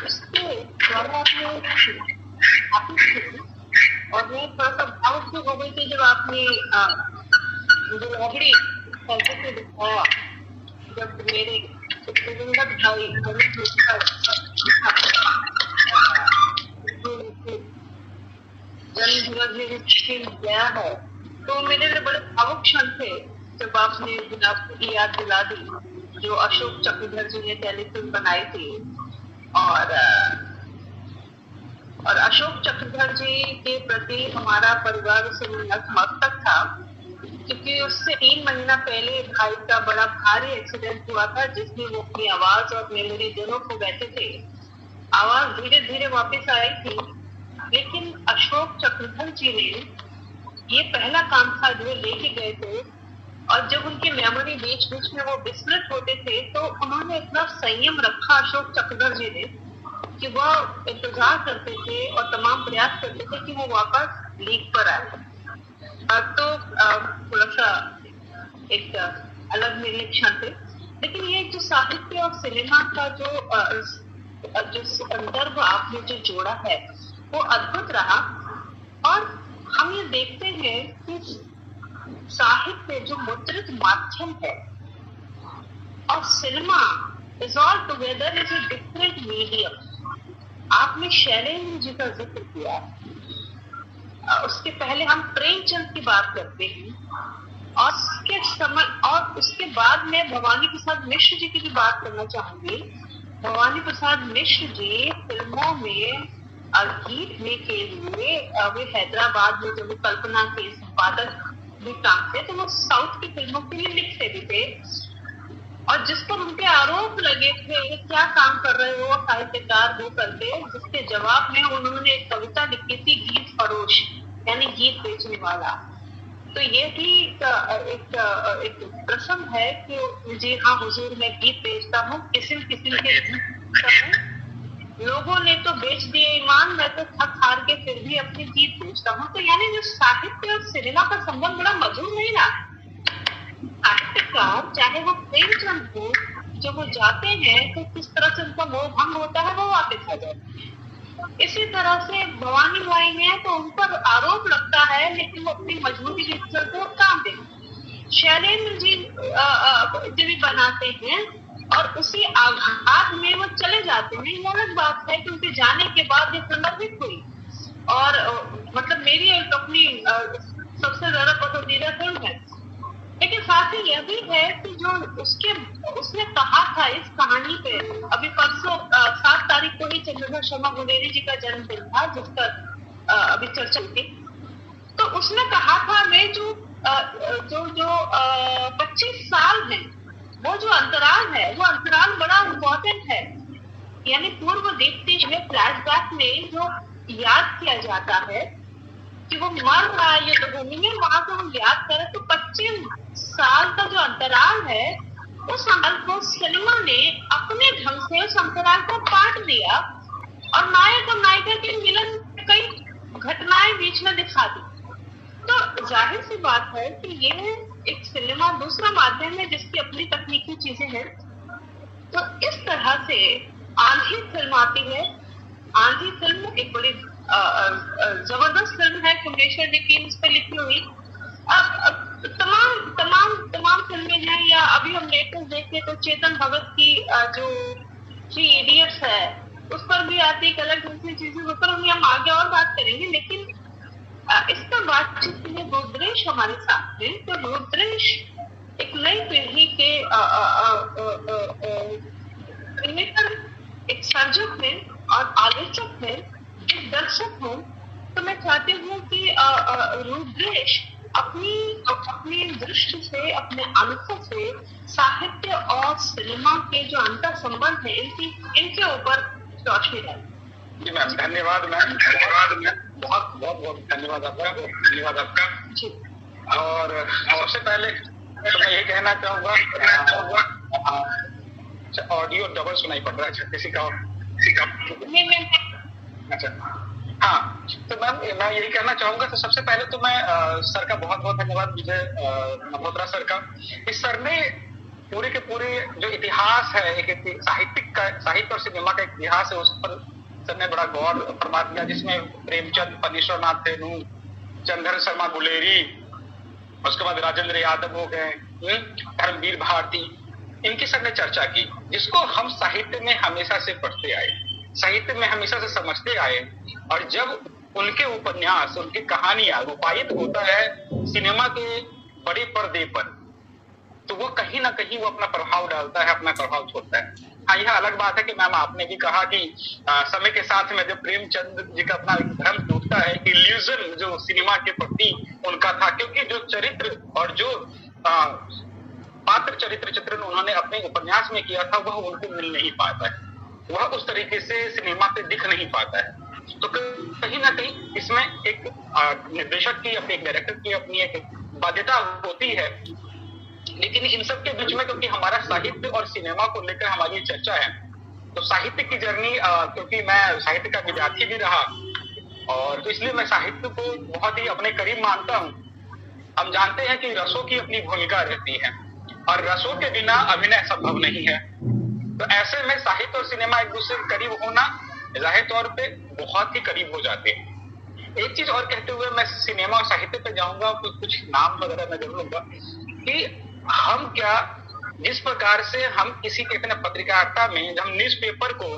उसके द्वारा और मैं थोड़ा सा भावुक भी हो गई थी जब आपने जो लकड़ी कैसे से दिखाया, जब मेरे दिवंगत भाई जन्म दिवस गया है, तो मेरे लिए बड़े भावुक क्षण थे जब आपने की याद दिला दी जो अशोक चक्रधर जी ने टेलीफिल्म बनाई थी। और अशोक चक्रधर जी के प्रति हमारा परिवार से नतमस्तक था, क्योंकि उससे 3 महीना पहले भाई का बड़ा भारी एक्सीडेंट हुआ था जिसमें वो अपनी आवाज और मेमोरी दोनों खो बैठे थे। आवाज धीरे धीरे वापस आई थी, लेकिन अशोक चक्रधर जी ने ये पहला काम था जो लेके गए थे। और जब उनकी मेमोरी बीच बीच में वो विस्मृत होते थे तो उन्होंने इतना संयम रखा अशोक चक्रधर जी ने कि वह इंतजार करते थे और तमाम प्रयास करते थे कि वो वापस लीक पर आए। अब तो थोड़ा सा एक अलग मेरे क्षण थे, लेकिन ये जो साहित्य और सिनेमा का जो संदर्भ आपने जो जोड़ा है वो अद्भुत रहा। और हम ये देखते हैं कि साहित्य जो मुद्रित माध्यम है और cinema is all together is a different medium. आपने शैलेंद्र जी का जिक्र किया, उसके पहले हम प्रेमचंद की बात करते हैं और उसके बाद में भवानी प्रसाद मिश्र जी की भी बात करना चाहूंगी। भवानी प्रसाद मिश्र जी फिल्मों में गीत में के लिए वे हैदराबाद में जब कल्पना के संपादक भी काम थे तो वो साउथ की फिल्मों के लिए लिखते भी थे। और जिस पर उनके आरोप लगे थे क्या काम कर रहे हो साहित्यकार वो करके, जिसके जवाब में उन्होंने एक कविता लिखी थी गीत फरोश, यानी गीत बेचने वाला। तो ये भी एक प्रसंग है कि जी हाँ हुजूर मैं गीत बेचता हूँ, किस्म किस्म के गीत लोगों ने तो बेच दिए ईमान, मैं तो थक हार के फिर भी अपने गीत बेचता हूँ। तो यानी जो साहित्य और सिनेमा का संबंध बड़ा मधुर नहीं रहा। साहित्यकार चाहे वो प्रेमचंद हो, जब वो जाते हैं तो किस तरह से उनका मोह भंग होता है वो वापस आ जाए। इसी तरह से भवानी भाई है तो उन पर आरोप लगता है लेकिन वो अपनी मजबूरी के चलते वो काम देते। शैलेंद्र जी जब भी बनाते हैं और उसी आघात में वो चले जाते हैं, ये अलग बात है कि उनके जाने के बाद ये संदर्भित हुई। और मतलब मेरी एक अपनी सबसे ज्यादा पसंदीदा फिल्म है। लेकिन साथ ही यह भी है कि जो उसने कहा था इस कहानी पे, अभी परसों 7 तारीख को ही चंद्रशेखर शर्मा गुलेरी जी का जन्मदिन था जिस पर अभी चर्चा हुई, तो उसने कहा था वे जो 25 साल है वो जो अंतराल है वो अंतराल बड़ा इम्पोर्टेंट है। यानी पूर्व दीप्ति में फ्लैशबैक में जो याद किया जाता है कि वो मर रहा है युद्धभूमि में, वहां से हम याद करें तो 25 साल का जो अंतराल है उस अंतराल को सिनेमा ने अपने ढंग से उस अंतराल को काट दिया और नायक और नायिका के मिलन कई घटनाएं बीच में दिखा दी। तो जाहिर सी बात है कि ये एक सिनेमा दूसरा माध्यम है जिसकी अपनी तकनीकी चीजें हैं। तो इस तरह से आंधी फिल्म आती है। आंधी फिल्म एक बड़ी जबरदस्त फिल्म है, कुंडेश्वर जी की इस पर लिखी हुई। अब तमाम फिल्में हैं, या अभी हम लेटेस्ट देखें तो चेतन भगत की जो 3 इडियट्स है उस पर भी आती एक अलग दूसरी चीजें, उस पर हम आगे और बात करेंगे। लेकिन इस पर बातचीत के लिए रुद्रेश हमारे साथ हैं। तो रुद्रेश एक नई पीढ़ी के एक सर्जक है और आलोचक है, एक दर्शक है। तो मैं चाहती हूँ कि रुद्रेश अपनी दृष्टि से, अपने अनुभव से साहित्य और सिनेमा के जो अंतर संबंध है इनके ऊपर रोशनी डालें। जी मैम, धन्यवाद मैम, बहुत धन्यवाद आपका। और सबसे पहले तो मैं ये कहना चाहूँगा ऑडियो डबल सुनाई पड़ रहा है किसी का। अच्छा हाँ, तो मैम मैं यही कहना चाहूँगा। तो सबसे पहले तो मैं सर का बहुत धन्यवाद, विजय मल्होत्रा सर का। इस सर ने पूरे के पूरे जो इतिहास है, एक साहित्य और सिनेमा का इतिहास है, उस पर सर ने बड़ा गौर फरमा दिया, जिसमें प्रेमचंद, फणीश्वरनाथ रेणु, चंद्र शर्मा गुलेरी, उसके बाद राजेंद्र यादव हो गए, धर्मवीर भारती, इनकी सर ने चर्चा की, जिसको हम साहित्य में हमेशा से पढ़ते आए, साहित्य में हमेशा से समझते आए। और जब उनके उपन्यास, उनकी कहानियां रूपायित होता है सिनेमा के बड़े पर्दे पर, तो वो कहीं ना कहीं वो अपना प्रभाव डालता है, अपना प्रभाव छोड़ता है। हाँ, यह अलग बात है कि मैम आपने भी कहा कि समय के साथ में जब प्रेमचंद जी का अपना भ्रम टूटता है, इल्यूजन जो सिनेमा के प्रति उनका था, क्योंकि जो चरित्र और जो पात्र चरित्र चित्रण उन्होंने अपने उपन्यास में किया था, वह उनको मिल नहीं पाता है, वह उस तरीके से सिनेमा पे दिख नहीं पाता है। तो कहीं ना कहीं इसमें एक निर्देशक की, अपने एक डायरेक्टर की अपनी एक बाध्यता होती है। लेकिन इन सब के बीच में क्योंकि हमारा साहित्य और सिनेमा को लेकर हमारी चर्चा है, तो साहित्य की जर्नी, क्योंकि मैं साहित्य का विद्यार्थी भी रहा, और तो इसलिए मैं साहित्य को बहुत ही अपने करीब मानता हूँ। हम जानते हैं कि रसों की अपनी भूमिका रहती है, और रसों के बिना अभिनय संभव नहीं है। तो ऐसे में साहित्य और सिनेमा एक दूसरे के करीब होना जाहिर तौर पे बहुत ही करीब हो जाते हैं। एक चीज और कहते हुए मैं सिनेमा और साहित्य पे जाऊंगा, कुछ नाम वगैरह मैं जरूर लूंगा कि हम क्या, जिस प्रकार से हम किसी कहते हैं पत्रकारिता में, जब हम न्यूज़पेपर को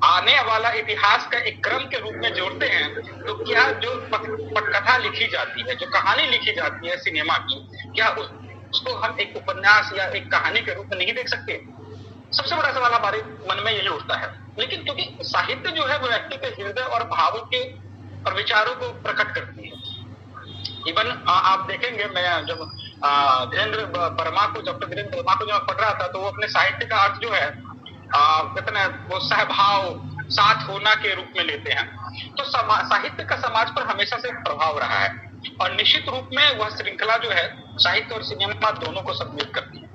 आने वाला इतिहास का एक क्रम के रूप में जोड़ते हैं, तो क्या जो पटकथा लिखी जाती है, जो कहानी लिखी जाती है सिनेमा की, क्या उसको हम एक उपन्यास या एक कहानी के रूप में नहीं देख सकते? सबसे बड़ा सवाल हमारे मन में यही उठता है। लेकिन क्योंकि साहित्य जो है वो व्यक्ति के हृदय और भावों के और विचारों को प्रकट करती है। इवन आप देखेंगे, मैं जब धीरेन्द्र वर्मा को जब मैं पढ़ रहा था, तो वो अपने साहित्य का अर्थ जो है कहते हैं वो सहभाव, साथ होना के रूप में लेते हैं। तो साहित्य का समाज पर हमेशा से प्रभाव रहा है, और निश्चित रूप में वह श्रृंखला जो है साहित्य और सिनेमा दोनों को सम्मिलित करती है।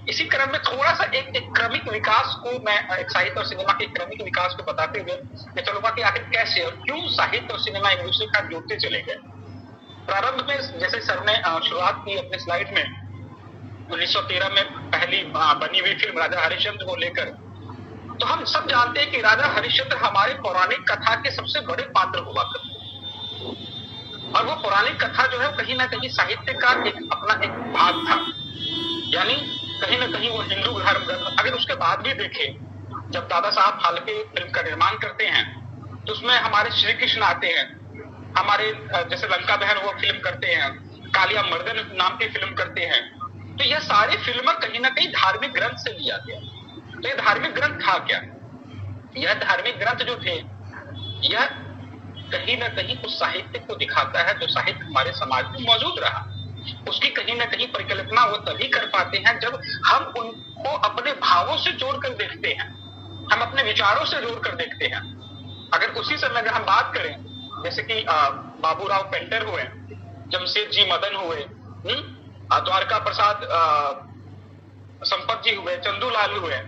इसी क्रम में थोड़ा सा एक क्रमिक विकास को मैं एक साहित्य और सिनेमा के क्रमिक विकास को बताते हुए मैं चलूंगा कि आखिर कैसे और क्यों साहित्य और सिनेमा एक दूसरे का जोड़ते चले गए। प्रारंभ में जैसे सर ने शुरुआत की अपने स्लाइड में, 1913 में पहली बनी हुई फिल्म राजा हरिश्चंद्र को लेकर, तो हम सब जानते हैं कि राजा हरिश्चंद्र हमारे पौराणिक कथा के सबसे बड़े पात्र हुआ करते, और वो पौराणिक कथा जो है कहीं ना कहीं साहित्य का एक अपना एक भाग था। यानी कहीं ना कहीं वो हिंदू धर्म ग्रंथ, अगर उसके बाद भी देखें, जब दादा साहब फाल्के फिल्म का निर्माण करते हैं, तो उसमें हमारे श्री कृष्ण आते हैं, हमारे जैसे लंका दहन वो फिल्म करते हैं, कालिया मर्दन नाम की फिल्म करते हैं। तो यह सारी फिल्में कहीं ना कहीं धार्मिक ग्रंथ से लिया गया। तो ये धार्मिक ग्रंथ था क्या? यह धार्मिक ग्रंथ जो थे, यह कहीं ना कहीं उस साहित्य को दिखाता है जो साहित्य हमारे समाज में मौजूद रहा। उसकी कहीं ना कहीं परिकल्पना वो तभी कर पाते हैं जब हम उनको अपने भावों से जोड़कर देखते हैं, हम अपने विचारों से जोड़कर देखते हैं। अगर उसी समय अगर हम बात करें, जैसे कि बाबूराव पेंटर हुए, जमशेद जी मदन हुए, द्वारका प्रसाद संपत जी हुए, चंदूलाल हुए,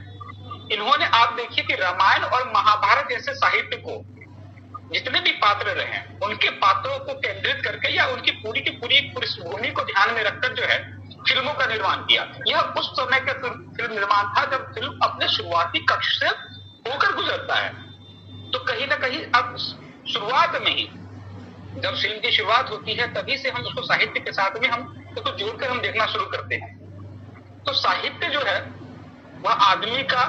इन्होंने आप देखिए कि रामायण और महाभारत जैसे साहित्य को जितने भी पात्र रहे, उनके पात्रों को केंद्रित करके या उनकी पूरी की पूरी पृष्ठभूमि को ध्यान में रखकर जो है फिल्मों का निर्माण किया। यह उस समय का फिल्म निर्माण था जब फिल्म अपने शुरुआती कक्ष से होकर गुजरता है। तो कहीं ना कहीं अब शुरुआत में ही जब फिल्म की शुरुआत होती है, तभी से हम उसको साहित्य के साथ में हम उसको जोड़कर हम देखना शुरू करते हैं। तो साहित्य जो है वह आदमी का,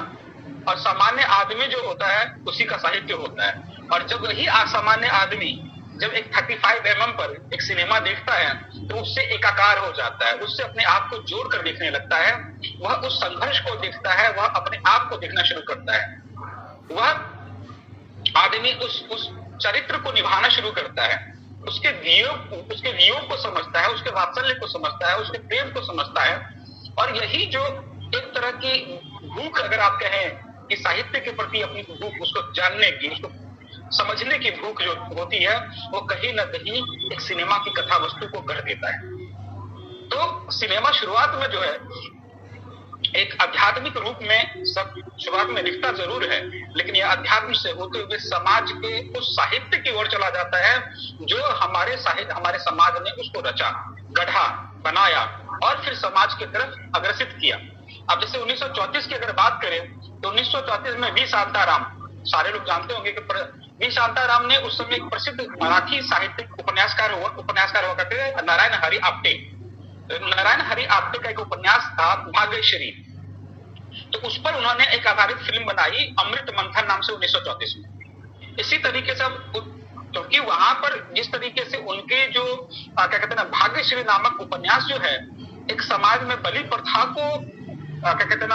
और सामान्य आदमी जो होता है उसी का साहित्य होता है। और जब वही सामान्य आदमी जब एक 35 mm पर एक सिनेमा देखता है, तो उससे एकाकार हो जाता है, उससे अपने आप को जोड़कर देखने लगता है, वह उस संघर्ष को देखता है, वह अपने आप को देखना शुरू करता है, वह आदमी उस चरित्र को निभाना शुरू करता है, उसके वियोग को समझता है, उसके वात्सल्य को समझता है, उसके प्रेम को समझता है। और यही जो एक तरह की भूख, अगर आप कहें कि साहित्य के प्रति अपनी भूख, उसको जानने की, उसको समझने की भूख जो होती है, वो कहीं ना कहीं एक सिनेमा की कथा वस्तु को गढ़ देता है। तो सिनेमा शुरुआत में जो है एक आध्यात्मिक रूप में सब शुरुआत में दिखता जरूर है, लेकिन यह अध्यात्म से होते हुए समाज के उस साहित्य की ओर चला जाता है जो हमारे समाज ने उसको रचा, गढ़ा, बनाया और फिर समाज की तरफ अग्रसित किया। अब जैसे 1934 की अगर बात करें तो 1934 में वी शांताराम, सारे लोग जानते होंगे कि वी शांताराम ने उस समय एक प्रसिद्ध मराठी साहित्यिक उपन्यासकार हुआ करते थे, नारायण हरि आपटे। नारायण हरि आपटे का एक उपन्यास था भाग्यश्री, तो उस पर उन्होंने एक आधारित फिल्म बनाई अमृत मंथन नाम से 1934 में। इसी तरीके से क्योंकि वहां पर जिस तरीके से उनके जो क्या कहते हैं भाग्यश्री नामक उपन्यास जो है एक समाज में बलि प्रथा को क्या कहते हैं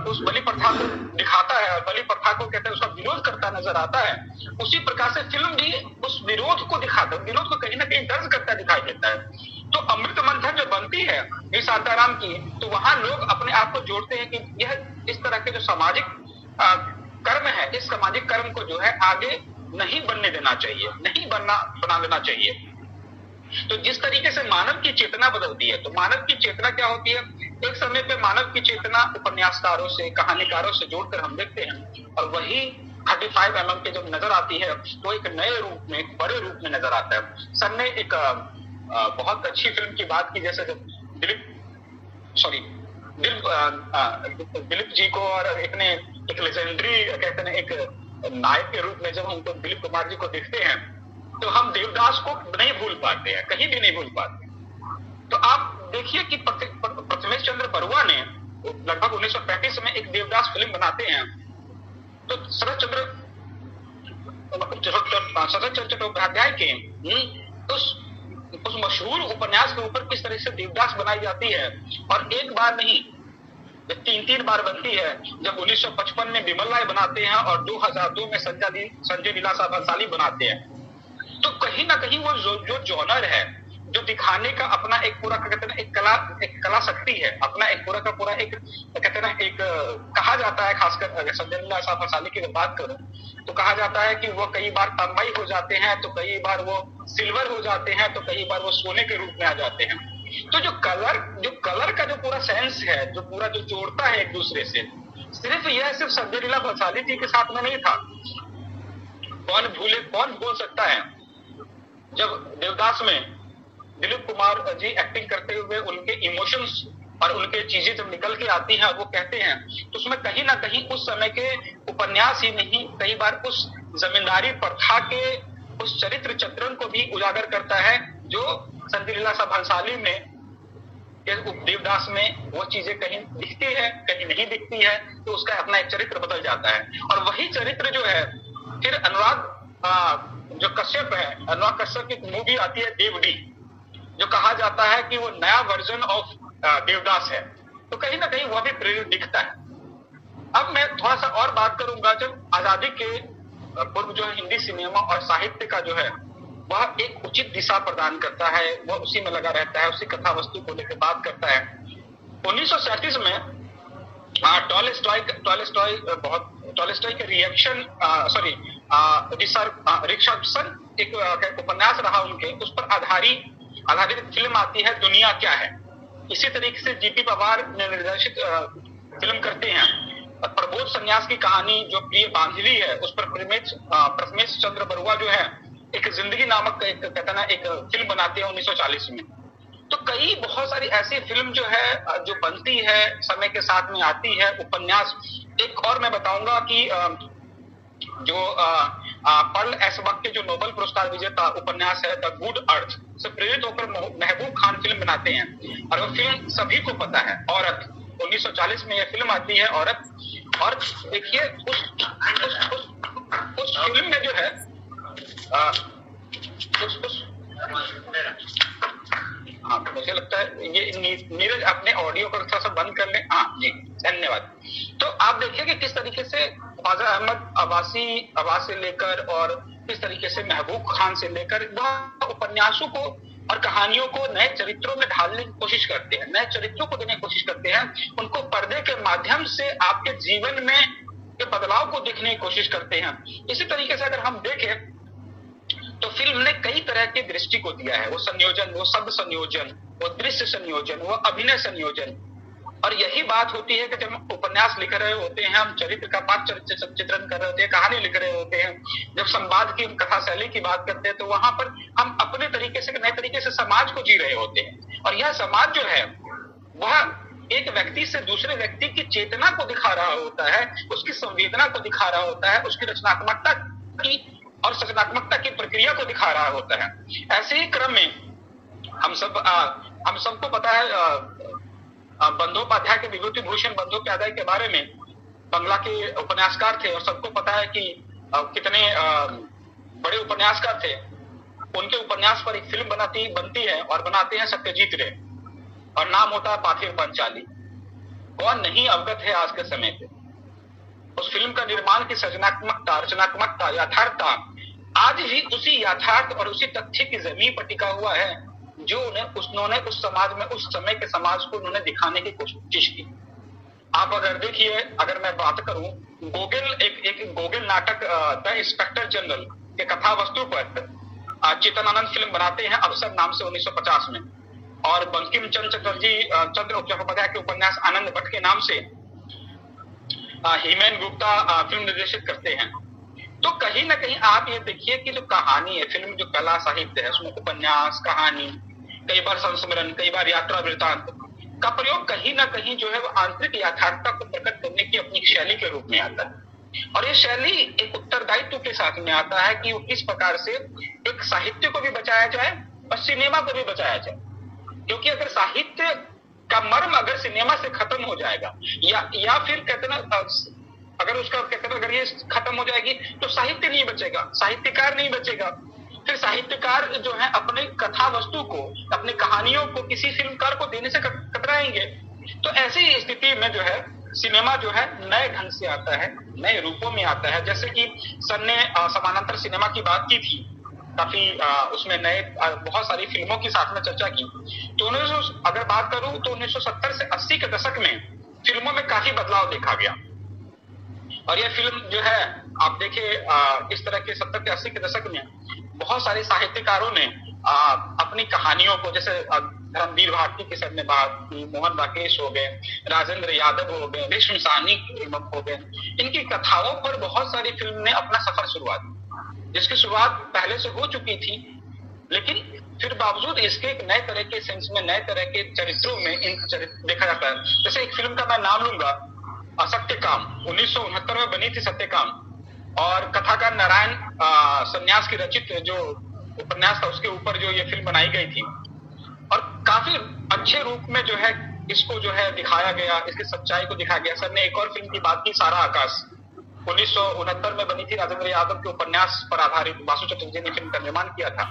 उस बलि प्रथा को दिखाता है, बलि प्रथा को कहते हैं उसका विरोध करता नजर आता है, उसी प्रकार से फिल्म भी उस विरोध को दिखाता है, विरोध को कहीं ना कहीं दर्ज करता दिखाई देता है। तो अमृत मंथन जो बनती है वी शांताराम की, तो वहां लोग अपने आप को जोड़ते हैं कि यह इस तरह के जो सामाजिक कर्म है, इस सामाजिक कर्म को जो है आगे नहीं बनने देना चाहिए, नहीं बना देना चाहिए। तो जिस तरीके से मानव की चेतना बदलती है, तो मानव की चेतना क्या होती है, एक समय पे मानव की चेतना उपन्यासकारों से, कहानीकारों से जोड़कर हम देखते हैं, और वही 35 mm के जब नजर आती है तो एक नए रूप में, एक बड़े रूप में नजर आता है। सर ने एक बहुत अच्छी फिल्म की बात की, जैसे दिलीप जी को और एक लेजेंडरी कहते हैं एक नायक के रूप में जब हमको दिलीप कुमार जी को देखते हैं तो हम देवदास को नहीं भूल पाते हैं, कहीं भी नहीं भूल पाते। तो आप देखिए कि प्रथमेश चंद्र बरुआ ने लगभग 1935 में एक देवदास फिल्म बनाते हैं, तो शरद चंद्र चट्टोपाध्याय के उस मशहूर उपन्यास के ऊपर किस तरह से देवदास बनाई जाती है, और एक बार नहीं 3 बार बनती है। जब 1955 में बिमल राय बनाते हैं और 2002 में संजय लीला भंसाली बनाते हैं, तो कहीं ना कहीं वो जो जॉनर है, जो दिखाने का अपना एक पूरा कहते हैं एक कला शक्ति है, अपना एक पूरा का पूरा एक कहते हैं एक कहा जाता है, खासकर संजय लीला भंसाली की बात करूं तो कहा जाता है कि वो कई बार तांबाई हो जाते हैं, तो कई बार वो सिल्वर हो जाते हैं, तो कई बार वो सोने के रूप में आ जाते हैं। तो जो कलर का जो पूरा सेंस है, जो पूरा जो जोड़ता है एक दूसरे से, सिर्फ संजय लीला भंसाली जी के साथ में नहीं था। कौन भूल सकता है जब देवदास में दिलीप कुमार जी एक्टिंग करते हुए उनके इमोशंस और उनके चीजें जब निकल के आती हैं, वो कहते हैं, तो उसमें कहीं ना कहीं उस समय के उपन्यास ही नहीं, कई बार उस जमींदारी प्रथा के उस चरित्र चित्रण को भी उजागर करता है, जो संजय लीला भंसाली में देवदास में वो चीजें कहीं दिखती है, कहीं नहीं दिखती है, तो उसका अपना एक चरित्र बदल जाता है। और वही चरित्र जो है फिर अनुराग जो कश्यप है, अनुराग कश्यप की मूवी आती है देवडी, जो कहा जाता है कि वो नया वर्जन ऑफ देवदास है, तो कहीं ना कहीं वह भी प्रेरित दिखता है। अब मैं थोड़ा सा और बात करूंगा, जब आजादी के पूर्व जो है हिंदी सिनेमा और साहित्य का जो है वह एक उचित दिशा प्रदान करता है, वह उसी में लगा रहता है, उसी कथा वस्तु को लेकर बात करता है। 1937 में टॉलस्टॉय के रिसेप्शन एक उपन्यास रहा उनके, उस पर आधारित फिल्म आती है दुनिया क्या है। इसी तरीके से जीपी पवार ने निर्देशित फिल्म करते हैं प्रबोध संन्यास की कहानी जो प्रिय बांधवी है, उस पर प्रथमेश चंद्र बरुआ जो है एक जिंदगी नामक एक कहते ना एक फिल्म बनाते हैं 1940 में। तो कई बहुत सारी ऐसी फिल्म जो है जो बनती है, समय के साथ में आती है, उपन्यास। एक और मैं बताऊंगा कि जो पर्ल एसबक के जो नोबेल पुरस्कार विजेता उपन्यास है द गुड अर्थ से प्रेरित होकर महबूब खान फिल्म बनाते हैं, और वो फिल्म सभी को पता है, औरत। 1940 में यह फिल्म आती है औरत, और देखिए उस फिल्म में जो है हाँ, मुझे लगता है ये नीरज अपने ऑडियो को थोड़ा सा बंद कर ले। हाँ जी, धन्यवाद। तो आप देखिए कि किस तरीके से ख्वाजा अहमद आवाज से लेकर और किस तरीके से महबूब खान से लेकर वह उपन्यासों को और कहानियों को नए चरित्रों में ढालने की कोशिश करते हैं, नए चरित्रों को देने की कोशिश करते हैं, उनको पर्दे के माध्यम से आपके जीवन में के बदलाव को देखने की कोशिश करते हैं। इसी तरीके से अगर हम देखें तो फिल्म ने कई तरह के दृष्टि को दिया है, वो संयोजन, वो शब्द संयोजन, वो दृश्य संयोजन, वो अभिनय संयोजन। और यही बात होती है कि जब उपन्यास लिख रहे होते हैं, हम चरित्र का पात्र चित्रण कर रहे होते हैं, कहानी लिख रहे होते हैं, जब संवाद की कथा शैली की बात करते हैं, तो वहां पर हम अपने तरीके से नए तरीके से समाज को जी रहे होते हैं। और यह समाज जो है वह एक व्यक्ति से दूसरे व्यक्ति की चेतना को दिखा रहा होता है, उसकी संवेदना को दिखा रहा होता है, उसकी रचनात्मकता की और सृजनात्मकता की प्रक्रिया को दिखा रहा होता है। ऐसे ही क्रम में हम सबको पता है बंदोपाध्याय के, विभूति भूषण बंदोपाध्याय के बारे में बंगला के उपन्यासकार थे और सबको पता है कि कितने बड़े उपन्यासकार थे। उनके उपन्यास पर एक फिल्म बनती है और बनाते हैं सत्यजीत रे, और नाम होता है पाथेर पंचाली। कौन नहीं अवगत है आज के समय पे उस फिल्म का निर्माण की सृजनात्मकता, रचनात्मकता, यथार्थता आज भी उसी यथार्थ और उसी तथ्य की जमीन पर टिका हुआ है जो उन्होंने उस समाज में, उस समय के समाज को उन्होंने दिखाने की कोशिश की। आप अगर देखिए, अगर मैं बात करूं, एक गोगेल नाटक द इंस्पेक्टर जनरल के कथा वस्तु पर चेतनानंद फिल्म बनाते हैं अवसर नाम से 1950 में, और बंकिम चंद्र चट्टोपाध्याय के उपन्यास आनंद भट्ट के नाम से हिमेन गुप्ता फिल्म निर्देशित करते हैं। तो कहीं ना कहीं आप ये देखिए कि जो कहानी है, फिल्म जो कला साहित्य है, उसमें उपन्यास, कहानी, कई बार संस्मरण, कई बार यात्रा वृत्तांत का प्रयोग कहीं ना कहीं जो है वो आंतरिक यथार्थता को प्रकट करने की अपनी शैली के रूप में आता है। और ये शैली एक उत्तरदायित्व के साथ में आता है कि वो किस प्रकार से एक साहित्य को भी बचाया जाए और सिनेमा को भी बचाया जाए। क्योंकि अगर साहित्य का मर्म अगर सिनेमा से खत्म हो जाएगा या फिर कहते ना, अगर उसका कहते ना, अगर ये खत्म हो जाएगी तो साहित्य नहीं बचेगा, साहित्यकार नहीं बचेगा। फिर साहित्यकार जो है अपने कथा वस्तु को, अपनी कहानियों को किसी फिल्मकार को देने से कतराएंगे। तो ऐसी स्थिति में जो है सिनेमा जो है नए ढंग से आता है, नए रूपों में आता है। जैसे कि सन ने समानांतर सिनेमा की बात की थी, काफी उसमें नए बहुत सारी फिल्मों की साथ में चर्चा की। तो अगर बात करूं तो 1970 से 80 के दशक में फिल्मों में काफी बदलाव देखा गया। और यह फिल्म जो है आप देखिए इस तरह के 70 के 80 के दशक में बहुत सारे साहित्यकारों ने अपनी कहानियों को, जैसे धर्मवीर भारती के सर ने बात की, मोहन राकेश हो गए, राजेंद्र यादव हो गए, भीष्म साहनी हो गए, इनकी कथाओं पर बहुत सारी फिल्म ने अपना सफर शुरुआत, जिसकी शुरुआत पहले से हो चुकी थी, लेकिन फिर बावजूद इसके एक नए तरह के सेंस में, नए तरह के चरित्रों में इन चरित्र देखा जाता है। जैसे एक फिल्म का मैं नाम लूंगा, सत्यकाम, 1969 में बनी थी सत्यकाम, और कथाकार नारायण सन्यास की रचित जो उपन्यास था उसके ऊपर जो ये फिल्म बनाई गई थी, और काफी अच्छे रूप में जो है इसको जो है दिखाया गया, इसकी सच्चाई को दिखाया गया। सर ने एक और फिल्म की बात की, सारा आकाश, 1969 में बनी थी, राजेंद्र यादव के उपन्यास पर आधारित बासु चटर्जी ने फिल्म का निर्माण किया था।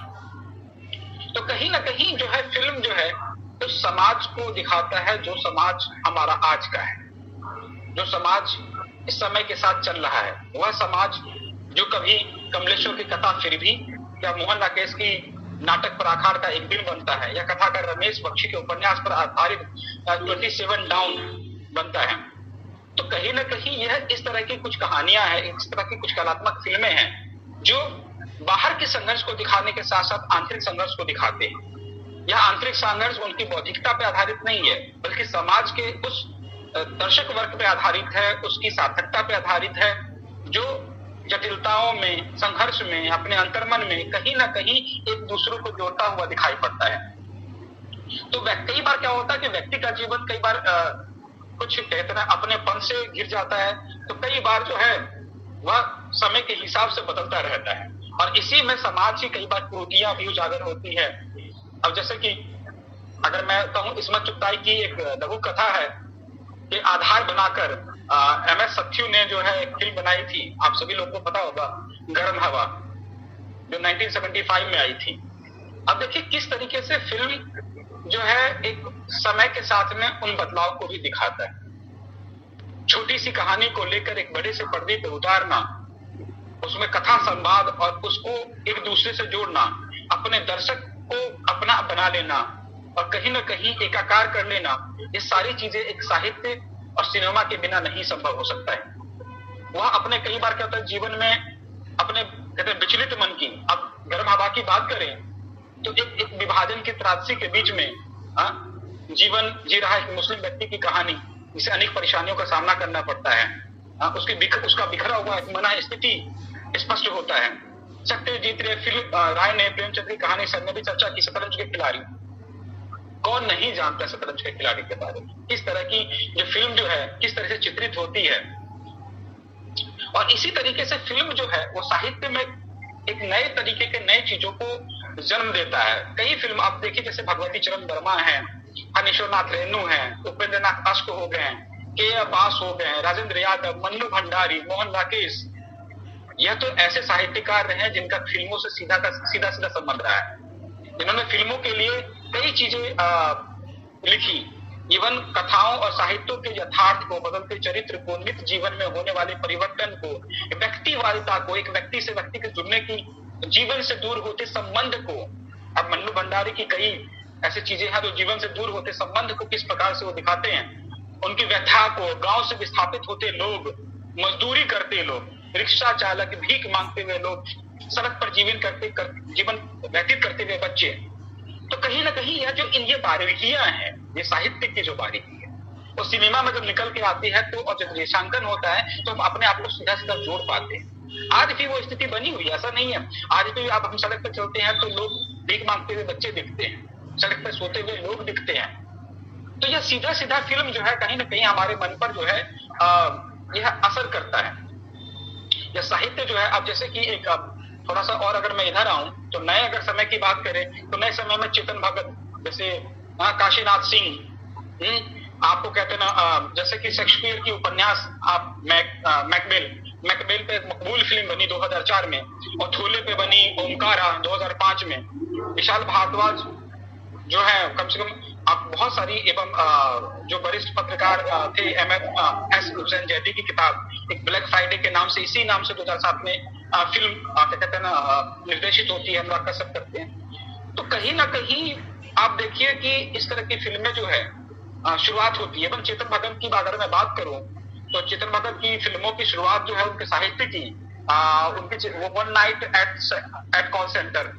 तो कहीं ना कहीं जो है फिल्म जो है तो समाज को दिखाता है, जो समाज हमारा आज का है, जो समाज इस समय के साथ चल रहा है, वह समाज जो कभी कमलेश्वर की कथा फिर भी, या मोहन राकेश की नाटक पर आखाड़ का एक दिन बनता है, या कथाकार रमेश बख्शी के उपन्यास पर आधारित 27 डाउन बनता है। तो कहीं ना कहीं यह इस तरह की कुछ कहानियां हैं, इस तरह की कुछ कलात्मक फिल्में हैं जो बाहर के संघर्ष को दिखाने के साथ साथ आंतरिक संघर्ष को दिखाते हैं। यह आंतरिक संघर्ष उनकी बौद्धिकता पे आधारित नहीं है, बल्कि समाज के उस दर्शक वर्ग पे आधारित है, उसकी सार्थकता पे आधारित है, जो जटिलताओं में, संघर्ष में, अपने अंतर्मन में कहीं ना कहीं एक दूसरे को जोड़ता हुआ दिखाई पड़ता है। तो कई बार क्या होता है कि व्यक्ति का जीवन कई बार कुछ कहते हैं अपने पन से घिर जाता है, तो कई बार जो है वह समय के हिसाब से बदलता रहता है, और इसी में समाज की कई बार त्रुटियां भी उजागर होती है। अब जैसे कि अगर मैं कहूं, इस्मत चुगताई की एक लघु कथा है कि आधार बनाकर MS सत्यू ने जो है एक फिल्म बनाई थी, आप सभी लोगों को पता होगा, गर्म हवा, जो 1975 में आई थी। अब देखिए किस तरीके से फिल्म जो है एक समय के साथ में उन बदलाव को भी दिखाता है। छोटी सी कहानी को लेकर एक बड़े से पर्दे पर उतारना, उसमें कथा संवाद और उसको एक दूसरे से जोड़ना, अपने दर्शक को अपना बना लेना और कहीं ना कहीं एकाकार कर लेना, ये सारी चीजें एक साहित्य और सिनेमा के बिना नहीं संभव हो सकता है। वह अपने कई बार क्या होता है जीवन में अपने कहते हैं विचलित मन की, अब गर्म हवा की बात करें तो एक विभाजन की त्रासदी के बीच में जीवन जी रहा एक मुस्लिम व्यक्ति की कहानी, जिसे अनेक परेशानियों का सामना करना पड़ता है, उसका बिखरा हुआ एक मना स्थिति स्पष्ट होता है। सत्यजीत रे राय ने प्रेमचंद की कहानी सर ने भी चर्चा की, शतरंज के खिलाड़ी, कौन नहीं जानता शतरंज के खिलाड़ी के बारे में, किस तरह की जो फिल्म जो है किस तरह से चित्रित होती है। और इसी तरीके से फिल्म जो है वो साहित्य में एक नए तरीके के नए चीजों को जन्म देता है। कई फिल्म आप देखिए, जैसे भगवती चरण वर्मा है, हनीश्वरनाथ रेणु है, उपेंद्र नाथ अश्क हो गए हैं, के बास हो गए हैं, राजेंद्र यादव, मन्नू भंडारी, मोहन राकेश, यह तो ऐसे साहित्यकार रहे हैं जिनका फिल्मों से सीधा संबंध रहा है, जिन्होंने फिल्मों के लिए कई चीजें लिखी, इवन कथाओं और साहित्यों के यथार्थ को, बदलते चरित्र को, नित्य जीवन में होने वाले परिवर्तन को, व्यक्तिवादिता को, एक व्यक्ति से व्यक्ति के जुड़ने की, जीवन से दूर होते संबंध को। अब मन्नू भंडारी की कई ऐसी चीजें हैं जो जीवन से दूर होते संबंध को किस प्रकार से वो दिखाते हैं, उनकी व्यथा को, गांव से विस्थापित होते लोग, मजदूरी करते लोग, रिक्शा चालक, भीख मांगते हुए लोग, सड़क पर जीवन व्यतीत करते हुए बच्चे। तो कहीं ना कहीं यह जो ये बारीकियां हैं, ये साहित्य की जो बारीकी है, वो सिनेमा में जब निकल के आती है तो, और जब रेशांकन होता है तो हम अपने आप को सीधा सीधा जोड़ पाते हैं। आज भी वो स्थिति बनी हुई है, ऐसा नहीं है। आज भी आप हम सड़क पर चलते हैं तो लोग भीख मांगते हुए बच्चे दिखते हैं, सड़क पर सोते हुए लोग दिखते हैं। तो यह सीधा सीधा फिल्म जो है कहीं ना कहीं हमारे मन पर जो है यह असर करता है। यह साहित्य जो है, अब जैसे कि एक थोड़ा सा और अगर मैं इधर आऊं तो नए अगर समय की बात करें तो नए समय में चेतन भगत, जैसे काशीनाथ सिंह, आपको कहते हैं ना, जैसे कि शेक्सपियर की उपन्यास आप मैकबेल पे मकबूल फिल्म बनी 2004 में, और थोले पे बनी ओमकारा 2005 में। विशाल भारद्वाज जो है, कम से कम आप बहुत सारी एवं जो वरिष्ठ पत्रकार थे, एस हुसैन जैदी की किताब एक ब्लैक फ्राइडे के नाम से, इसी नाम से 2007 में फिल्म कहते हैं ना निर्देशित होती है, हम लोग सब करते हैं। तो कहीं ना कहीं आप देखिए कि इस तरह की फिल्में जो है शुरुआत होती है। चेतन भगत की अगर मैं बात करूं तो चेतन भगत की फिल्मों की शुरुआत जो है उनके साहित्य की, उनकी वो one night at call centre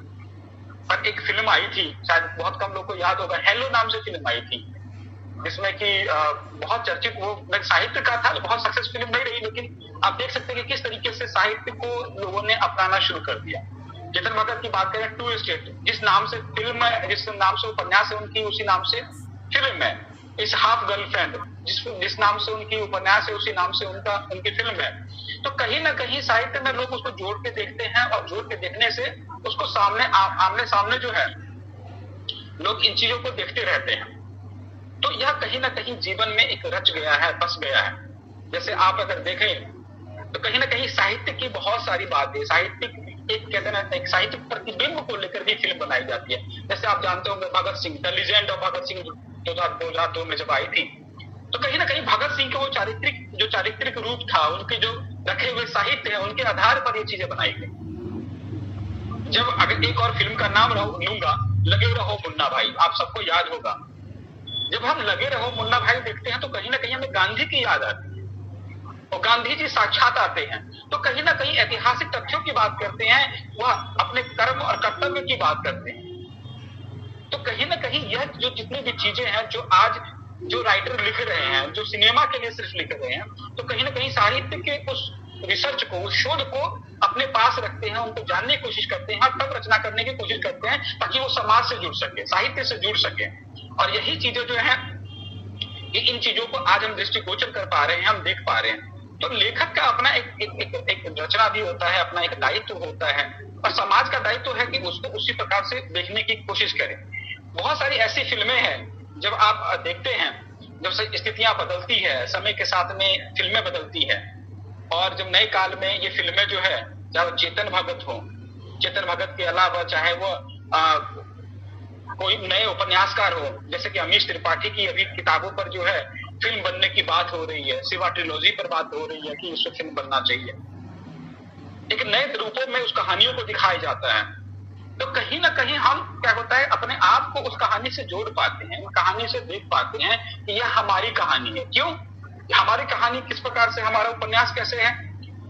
पर एक फिल्म आई थी, शायद बहुत कम लोग को याद होगा, हेलो नाम से फिल्म आई थी, जिसमें कि बहुत चर्चित वो साहित्य का था। बहुत सक्सेस फिल्म नहीं रही, लेकिन आप देख सकते हैं कि किस तरीके से साहित्य को लोगों ने अपनाना शुरू कर दिया। चेतन भगत की बात करें, टू स्टेट जिस नाम से फिल्म है, जिस नाम से उपन्यास है उनकी, उसी नाम से फिल्म है। इस हाफ गर्लफ्रेंड जिस नाम से उनकी उपन्यास है, उसी नाम से उनकी फिल्म है। तो कहीं ना कहीं साहित्य में लोग उसको जोड़ के देखते हैं, और जोड़ के देखने से उसको आमने सामने जो है लोग इन चीजों को देखते रहते हैं। तो यह कहीं ना कहीं जीवन में एक रच गया है, बस गया है। जैसे आप अगर देखें तो कहीं ना कहीं साहित्य की बहुत सारी बातें, साहित्यिक एक कहते हैं एक साहित्यिक प्रतिबिंब को लेकर भी फिल्म बनाई जाती है। जैसे आप जानते होंगे Bhagat Singh, the legend of Bhagat Singh 2002 में जब आई थी, तो कहीं ना कहीं भगत सिंह के वो चारित्रिक रूप था, उनके जो रखे हुए साहित्य है, उनके आधार पर ये चीजें बनाई गई। जब अगर एक और फिल्म का नाम लूंगा, लगे रहो मुन्ना भाई, आप सबको याद होगा। जब हम लगे रहो मुन्ना भाई देखते हैं तो कहीं ना कहीं हमें गांधी की याद आती है, और गांधी जी साक्षात आते हैं। तो कहीं ना कहीं ऐतिहासिक तथ्यों की बात करते हैं, वह अपने कर्म और कर्तव्य की बात करते हैं। तो कहीं ना कहीं यह जो जितनी भी चीजें हैं जो आज जो राइटर लिख रहे हैं, जो सिनेमा के लिए सिर्फ लिख रहे हैं, तो कहीं ना कहीं साहित्य के उस रिसर्च को, उस शोध को अपने पास रखते हैं, उनको जानने की कोशिश करते हैं, तब रचना करने की कोशिश करते हैं ताकि वो समाज से जुड़ सके, साहित्य से जुड़ सके। और यही चीजें जो है, इन चीजों को आज हम दृष्टिगोचर कर पा रहे हैं, हम देख पा रहे हैं। तो लेखक का अपना एक रचना भी होता है, अपना एक दायित्व होता है, और समाज का दायित्व है कि उसको उसी प्रकार से देखने की कोशिश करें। बहुत सारी ऐसी फिल्में हैं जब आप देखते हैं, जब स्थितियां बदलती है, समय के साथ में फिल्में बदलती है, और जब नए काल में ये फिल्में जो है, चाहे चेतन भगत हो, चेतन भगत के अलावा चाहे वो कोई नए उपन्यासकार हो, जैसे कि अमीश त्रिपाठी की अभी किताबों पर जो है फिल्म बनने की बात हो रही है, शिवा ट्रिलॉजी पर बात हो रही है कि उसको फिल्म बनना चाहिए, एक नए रूपों में उस कहानियों को दिखाया जाता है। तो कहीं ना कहीं हम क्या होता है, अपने आप को उस कहानी से जोड़ पाते हैं, उस कहानी से देख पाते हैं कि यह हमारी कहानी है। क्यों हमारी कहानी, किस प्रकार से हमारा उपन्यास कैसे है,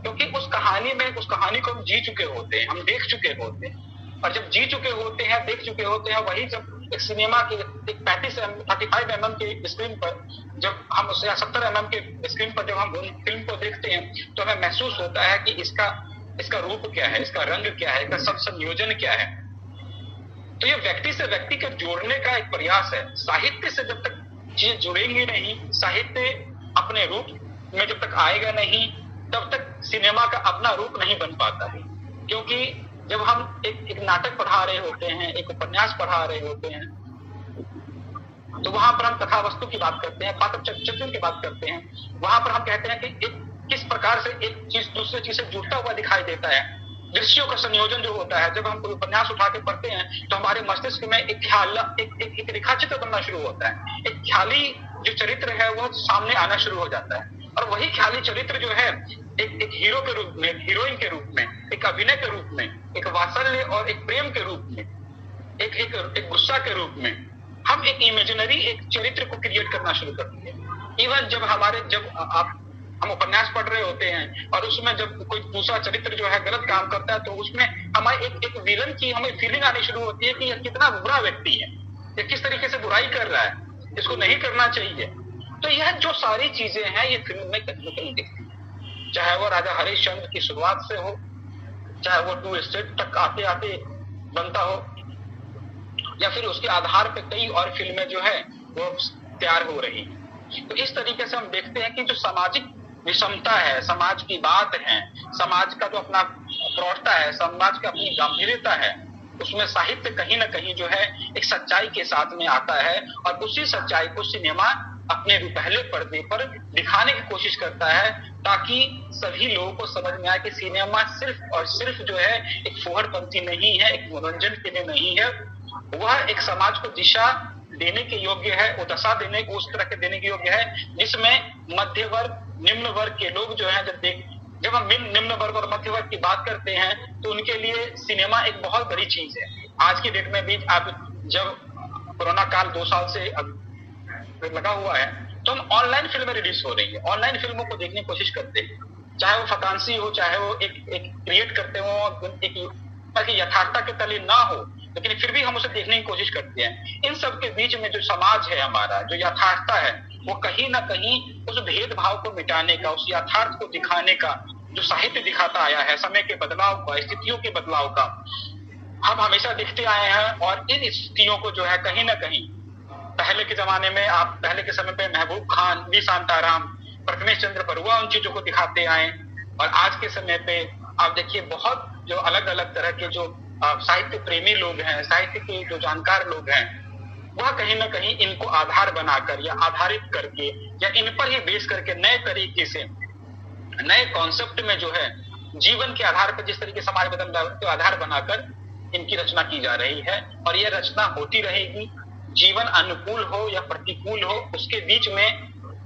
क्योंकि उस कहानी को हम जी चुके होते हैं, हम देख चुके होते हैं। और जब जी चुके होते हैं, देख चुके होते हैं, वही जब एक सिनेमा की एक 35 mm के स्क्रीन पर, जब हम उसे 70 mm के स्क्रीन पर जब हम फिल्म को देखते हैं, तो हमें महसूस होता है कि इसका रूप क्या है, इसका रंग क्या है, इसका सब संयोजन क्या है। तो ये व्यक्ति से व्यक्ति के जोड़ने का एक प्रयास है। साहित्य से जब तक चीजें जुड़ेंगी नहीं, साहित्य अपने रूप में जब तक आएगा नहीं, तब तक सिनेमा का अपना रूप नहीं बन पाता है। क्योंकि जब हम एक नाटक पढ़ा रहे होते हैं, एक उपन्यास पढ़ा रहे होते हैं, तो वहां पर हम कथा वस्तु की बात करते हैं, पात्र चरित्रों की बात करते हैं। वहां पर हम कहते हैं कि किस प्रकार से एक चीज दूसरे चीज से जुड़ता हुआ दिखाई देता है। दृश्यों का संयोजन जो होता है, जब हम कोई उपन्यास उठा के पढ़ते हैं तो हमारे मस्तिष्क में एक ख्याल, एक रेखाचित्र बनना शुरू होता है। एक ख्याली जो चरित्र है वो सामने आना शुरू हो जाता है, और वही ख्याली चरित्र जो है एक हीरो के रूप में, हीरोइन के रूप में, एक अभिनय के रूप में, एक वात्सल्य और एक प्रेम के रूप में, एक गुस्सा के रूप में हम एक इमेजिनरी एक चरित्र को क्रिएट करना शुरू करते हैं। इवन जब हम उपन्यास पढ़ रहे होते हैं और उसमें जब कोई दूसरा चरित्र जो है गलत काम करता है, तो उसमें हमारे एक विलन की हमें फीलिंग आनी शुरू होती है कि यह कितना बुरा व्यक्ति है, ये किस तरीके से बुराई कर रहा है, इसको नहीं करना चाहिए। तो यह जो सारी चीजें हैं ये फिल्म में कहीं कहीं दिखती है, चाहे वो राजा हरिश्चंद्र की शुरुआत से हो, चाहे वो 2 स्टेट तक आते आते बनता हो, या फिर उसके आधार पर कई और फिल्में जो है वो तैयार हो रही है। तो इस तरीके से हम देखते हैं कि जो सामाजिक विषमता है, समाज की बात है, समाज का जो अपना प्रौढ़ता है, समाज की अपनी गंभीरता है, उसमें साहित्य कहीं ना कहीं जो है एक सच्चाई के साथ में आता है, और उसी सच्चाई को सिनेमा अपने पहले पर्दे पर दिखाने की कोशिश करता है, ताकि सभी लोगों को समझ में आए कि सिनेमा सिर्फ और सिर्फ जो है एक फुहड़पंथी नहीं है, एक मनोरंजन के लिए नहीं है, वह एक समाज को दिशा देने के योग्य है, वो दशा देने को उस तरह के देने के योग्य है जिसमें मध्य वर्ग, निम्न वर्ग के लोग जो है जब हम निम्न वर्ग और मध्य वर्ग की बात करते हैं तो उनके लिए सिनेमा एक बहुत बड़ी चीज है। आज की डेट में भी आप जब कोरोना काल 2 साल से लगा हुआ है, तो हम ऑनलाइन फिल्में रिलीज हो रही है, ऑनलाइन फिल्मों को देखने की कोशिश करते हैं, चाहे वो फकांसी हो, चाहे वो एक क्रिएट करते हो ताकि यथार्थता के तले ना हो, लेकिन फिर भी हम उसे देखने की कोशिश करते हैं। इन सब के बीच में जो समाज है हमारा, जो यथार्थता है, वो कहीं ना कहीं उस भेदभाव को मिटाने का, उस यथार्थ को दिखाने का जो साहित्य दिखाता आया है, समय के बदलाव का, स्थितियों के बदलाव का हम हमेशा देखते आए हैं। और इन स्थितियों को जो है कहीं ना कहीं पहले के जमाने में, आप पहले के समय पे महबूब खान, वी शांताराम, प्रथमेश चंद्र बरुआ उन चीजों को दिखाते आए, और आज के समय पे आप देखिए बहुत जो अलग अलग तरह के जो साहित्य प्रेमी लोग हैं, साहित्य के जो जानकार लोग हैं, वह कहीं ना कहीं इनको आधार बनाकर या आधारित करके या इन पर ही बेस करके नए तरीके से, नए कॉन्सेप्ट में जो है जीवन के आधार पर, जिस तरीके समाज बदल रहा है उसको आधार बनाकर इनकी रचना की जा रही है, और यह रचना होती रहेगी। जीवन अनुकूल हो या प्रतिकूल हो, उसके बीच में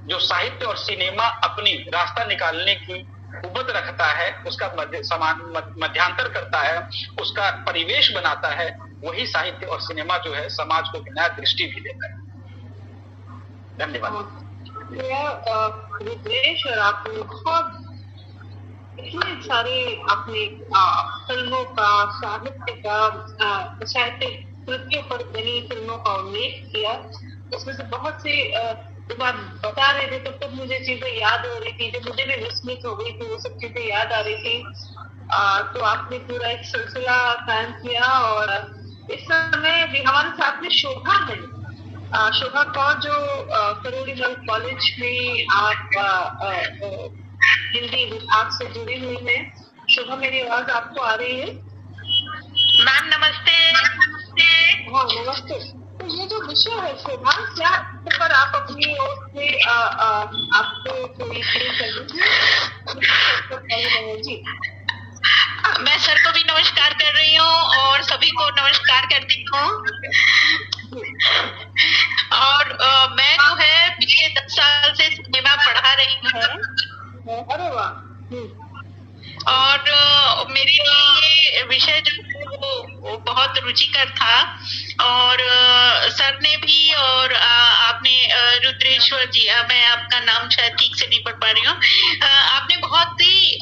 जो साहित्य और सिनेमा अपनी रास्ता निकालने की कुव्वत रखता है, उसका मध्यांतर करता है, उसका परिवेश बनाता है, वही साहित्य और सिनेमा जो है समाज को नया दृष्टि भी देता है। धन्यवाद। रुद्रेश, और आपने बहुत इतने सारे अपने फिल्मों का, साहित्य का, साहित्य कृतियों पर बनी फिल्मों का उल्लेख किया। उसमें से बहुत से जब आप बता रहे थे तब तक मुझे चीजें याद हो रही थी, जब मुझे भी विस्मित हो गई थी, वो सब चीजें याद आ रही थी। तो आपने पूरा एक सिलसिला कायम किया, और इस समय भी हमारे साथ में शोभा है। शोभा कौर, जो करोड़ीमल कॉलेज में आप हिंदी विभाग से जुड़ी हुई है। शोभा, मेरी आवाज आपको आ रही है? मैम नमस्ते। हाँ नमस्ते। तो ये जो विषय है शोभा, क्या पर आप अपनी ओर से आपको कोई जी? मैं सर को भी नमस्कार कर रही हूँ और सभी को नमस्कार करती हूँ। और मैं जो है पिछले 10 साल से सिनेमा पढ़ा रही हूँ। अरे वाह। और मेरे लिए ये विषय जो वो बहुत रुचिकर था, और सर ने भी, और आपने रुद्रेश्वर जी, मैं आपका नाम शायद ठीक से नहीं पढ़ पा रही हूँ, आपने बहुत ही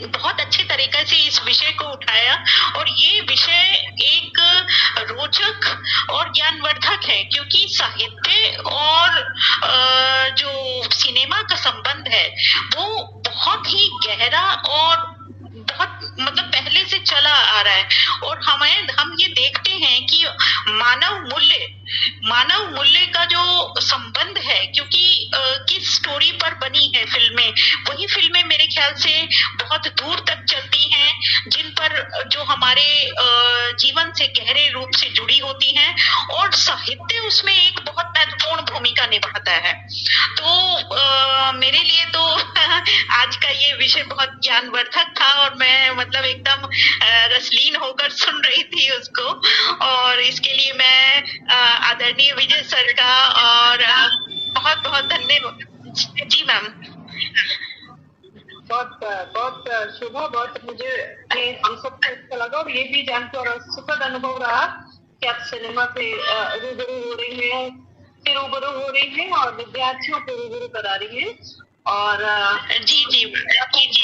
बहुत अच्छे तरीके से इस विषय को उठाया। और ये विषय एक रोचक और ज्ञानवर्धक है, क्योंकि साहित्य और जो सिनेमा का संबंध है वो बहुत ही गहरा और बहुत मतलब पहले से चला आ रहा है। और हम ये देखते हैं कि मानव मूल्य का जो संबंध है, क्योंकि किस स्टोरी पर बनी है फिल्में, वही फिल्में मेरे ख्याल से बहुत दूर तक चलती हैं, जिन पर जो हमारे जीवन से गहरे रूप से जुड़ी होती हैं, और साहित्य उसमें एक बहुत महत्वपूर्ण भूमिका निभाता है। तो मेरे लिए तो आज का ये विषय बहुत ज्ञानवर्धक था, और मैं मतलब एकदम रसलीन होकर सुन रही थी उसको, और इसके लिए मैं आदरणीय विजय सर का और बहुत बहुत धन्यवाद। जी मैम। बहुत शुभ, बहुत मुझे हम सबको अच्छा लगा, और ये भी जानकर सुखद अनुभव रहा कि आप सिनेमा से रूबरू हो रही हैं और विद्यार्थियों को रूबरू करा रही हैं, और जी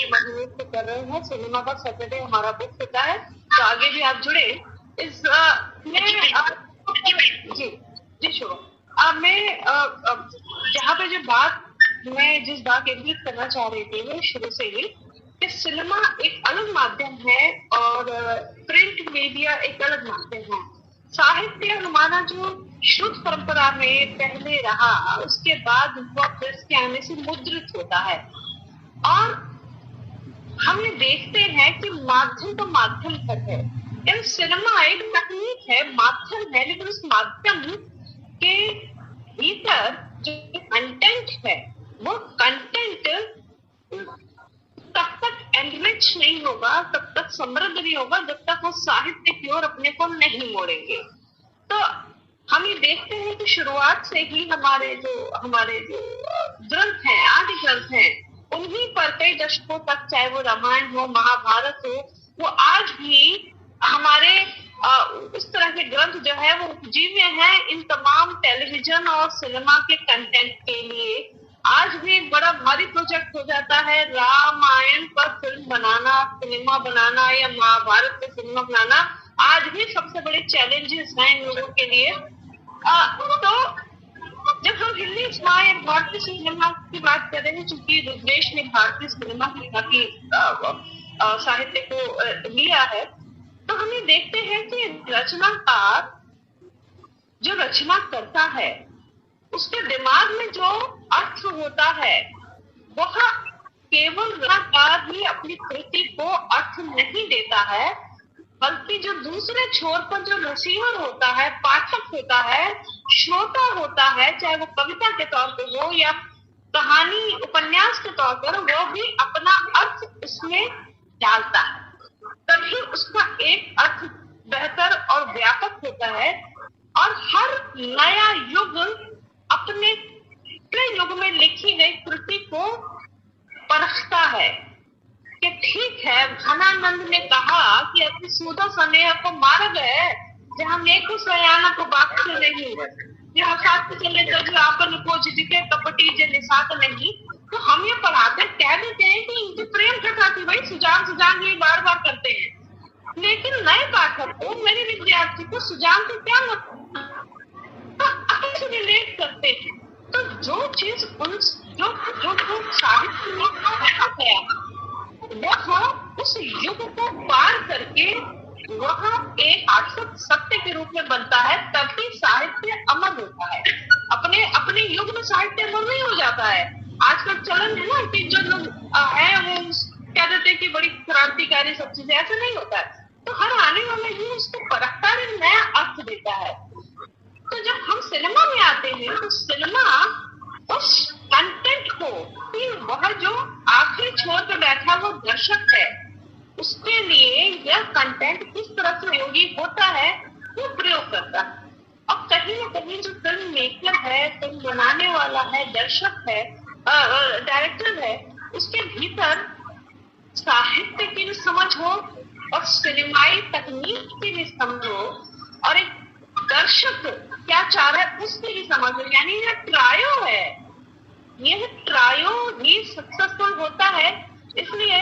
महीने से कर रहे हैं। सिनेमा का सैटरडे हमारा बुक होता है, तो आगे भी आप जुड़े इस जी शुभ। मैं जहाँ पे जिस बात केंद्रित करना चाह रही थी वो शुरू से ही कि सिनेमा एक अलग माध्यम है और प्रिंट मीडिया एक अलग माध्यम है। साहित्य हमारा जो शुद्ध परंपरा में पहले रहा, उसके बाद वह प्रेस के आने से मुद्रित होता है, और हम ये देखते हैं कि माध्यम तो माध्यम तक है। इन सिनेमा एक तकनीक है, माध्यम है, लेकिन उस माध्यम के भीतर जो कंटेंट है, वो कंटेंट तब तक एनरिच नहीं होगा, तब तक समृद्ध नहीं होगा, जब तक वो साहित्य की ओर अपने को नहीं मोड़ेंगे। तो हम ये देखते हैं कि शुरुआत से ही हमारे जो ग्रंथ हैं, आदि ग्रंथ हैं, उन्हीं पर कई दशकों तक, चाहे वो रामायण हो, महाभारत हो, वो आज भी हमारे इस तरह के ग्रंथ जो है वो उपजीव्य है इन तमाम टेलीविजन और सिनेमा के कंटेंट के लिए। आज भी एक बड़ा भारी प्रोजेक्ट हो जाता है रामायण पर फिल्म बनाना, सिनेमा बनाना, या महाभारत पर सिनेमा बनाना, आज भी सबसे बड़े चैलेंजेस हैं इन लोगों के लिए। तो जब हम हिंदी सिनेमा या भारतीय सिनेमा की बात कर रहे हैं, चूंकि रुद्रेश ने भारतीय सिनेमा की साहित्य को लिया है, तो हम ये देखते हैं कि रचनाकार जो रचना करता है, उसके दिमाग में जो अर्थ होता है, वह केवल रचनाकार ही अपनी कृति को अर्थ नहीं देता है, बल्कि जो दूसरे छोर पर जो रिसीवर होता है, पाठक होता है, श्रोता होता है, चाहे वो कविता के तौर पर हो या कहानी उपन्यास के तौर पर, वो भी अपना अर्थ इसमें डालता है, तभी उसका एक अर्थ बेहतर और व्यापक होता है। और हर नया युग अपने युग में लिखी गई कृति को परखता है कि ठीक है, घनानंद ने कहा कि अपनी सुधा स्नेह को मार्ग है, जहाँ नेको सयाना को बात नहीं, जहाँ साथ चले जो आपन को जिसके कपटी जे निशात नहीं। तो हम ये पढ़ाते कह देते हैं कि इनकी प्रेम कथा थी भाई, सुजान ये बार बार करते हैं, लेकिन नए पाठक को, मेरे विद्यार्थी को सुजान से क्या मतलब से रिलेट करते हैं। तो जो चीज जो साहित्य में कहा गया, वह उस युग को पार करके वह एक शाश्वत सत्य के रूप में बनता है, तभी साहित्य अमर होता है। अपने युग में साहित्य अमर नहीं हो जाता है। आजकल चलन है ना कि जो लोग है वो कह देते हैं कि बड़ी क्रांतिकारी सब चीजें, ऐसा नहीं होता है। तो हर आने वाला ही उसको परखता है, नया अर्थ देता है। तो जब हम सिनेमा में आते हैं, तो सिनेमा उस कंटेंट को, वह जो आखिरी छोर पे बैठा वो दर्शक है, उसके लिए यह कंटेंट किस तरह से उपयोगी होता है वो प्रयोग करता है। अब कहीं ना कहीं जो फिल्म मेकर है, फिल्म बनाने वाला है, दर्शक है, डायरेक्टर है, उसके भीतर साहित्य की भी समझ हो और सिनेमाई तकनीक की भी समझ हो, और एक दर्शक क्या चाह रहा है उसकी भी समझ हो। यानी यह ट्रायो है, यह ट्रायो ही सक्सेसफुल होता है। इसलिए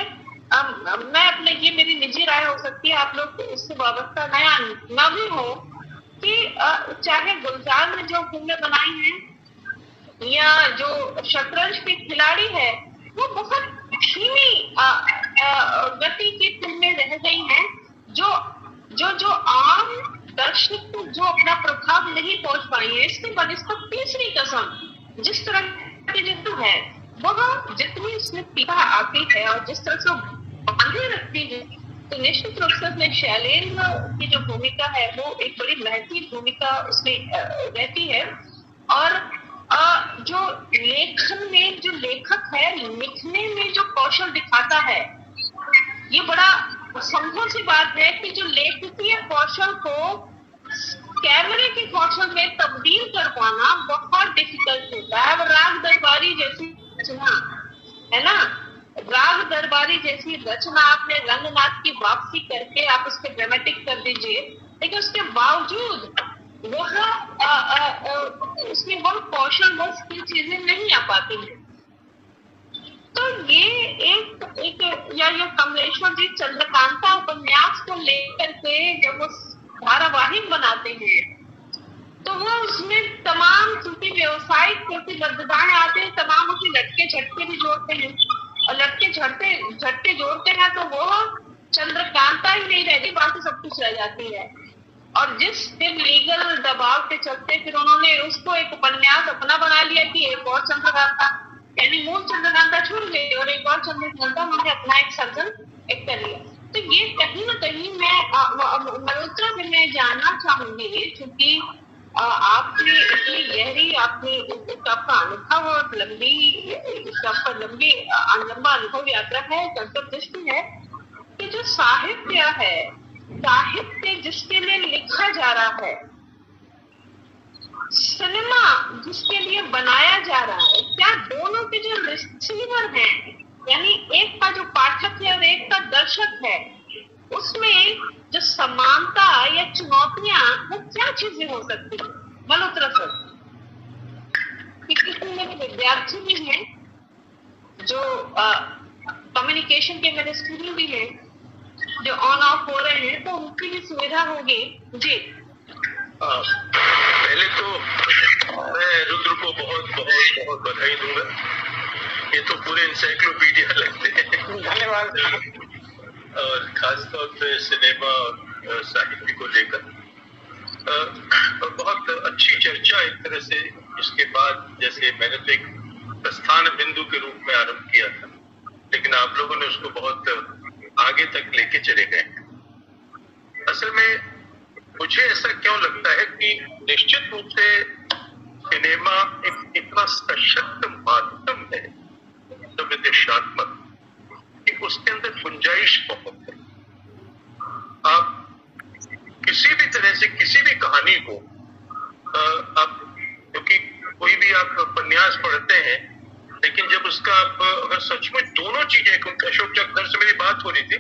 मैं अपने, ये मेरी निजी राय हो सकती है, आप लोग इससे वाबस्ता नया न भी हो, कि चाहे गुलजार ने जो फिल्में बनाई हैं या जो शतरंज के खिलाड़ी है, वो बहुत धीमी गति की फिल्में रह गई हैं जो जो जो आम दर्शक को जो अपना प्रभाव नहीं पहुंच पाई है। इसके बाद इसका तीसरी कसम जिस तरह की जितू है वह जितनी उसमें पीछा आती है और जिस तरह से बांधे रखती है, तो निश्चित रूप से उसमें शैलेंद्र की जो भूमिका है वो एक बड़ी महत्वपूर्ण भूमिका उसमें रहती है। और जो लेखन में जो लेखक है लिखने में जो कौशल दिखाता है, ये बड़ा संभव सी बात है कि जो लेखकीय कौशल को कैमरे के कौशल में तब्दील कर पाना बहुत डिफिकल्ट होता है। अब राग दरबारी जैसी रचना है ना, राग दरबारी जैसी रचना आपने रंगनाथ की वापसी करके आप उसके ड्रामेटिक कर दीजिए, लेकिन उसके बावजूद वह उसमें वह कौशल वह स्किल चीजें नहीं आ पाती हैं। तो ये एक या कमलेश्वर जी चंद्रकांता उपन्यास को लेकर के जब वो धारावाहिक बनाते हैं तो वो उसमें तमाम चूंकि व्यवसायिक प्रतिबद्धताएं आते हैं, तमाम उसमें लटके झटके भी जोड़ते हैं और लटके झटके जोड़ते हैं तो वो चंद्रकांता ही नहीं रहती, बाकी सब कुछ रह जाती है। और जिस फिर लीगल दबाव के चलते फिर उन्होंने उसको एक उपन्यास अपना बना लिया कि एक और चंद्रकांता, यानी मूल चंद्रकांता छूट गई और एक और चंद्रकांता उन्होंने अपना एक सर्जन एक कर लिया। तो ये कहीं ना कहीं मल्होत्रा से मैं जानना चाहूंगी, क्योंकि आपने इतनी गहरी आपका अनुभव और लंबा अनुभव यात्रा है, अंतर्दृष्टि है कि जो साहित्य है, साहित्य जिसके लिए लिखा जा रहा है, सिनेमा जिसके लिए बनाया जा रहा है, क्या दोनों के जो रिसीवर हैं, यानी एक का जो पाठक है और एक का दर्शक है, उसमें जो समानता या चुनौतियां वो क्या चीजें हो सकती है मल्होत्रा सर? मेरे विद्यार्थी भी हैं जो कम्युनिकेशन के मेरे स्टूडेंट भी हैं जो ऑन ऑफ हो रहे हैं, तो उनकी भी सुविधा होगी जी। पहले तो मैं रुद्र को बहुत बहुत बहुत बधाई दूंगा, ये तो पूरे इंसाइक्लोपीडिया लगते हैं। धन्यवाद। और खासतौर पे सिनेमा और साहित्य को लेकर और बहुत अच्छी चर्चा एक तरह से। इसके बाद जैसे मैंने तो एक प्रस्थान बिंदु के रूप में आरंभ किया था, लेकिन आप लोगों ने उसको बहुत आगे तक लेके चले गए। असल में मुझे ऐसा क्यों लगता है कि निश्चित रूप से सिनेमा एक इतना सशक्त माध्यम है तो विदेशात्मक कि उसके अंदर गुंजाइश बहुत है। आप किसी भी तरह से किसी भी कहानी को आप, क्योंकि कोई भी आप उपन्यास पढ़ते हैं, लेकिन जब उसका आप अगर सचमुच दोनों चीजें, क्योंकि अशोक चक्र से मेरी बात हो रही थी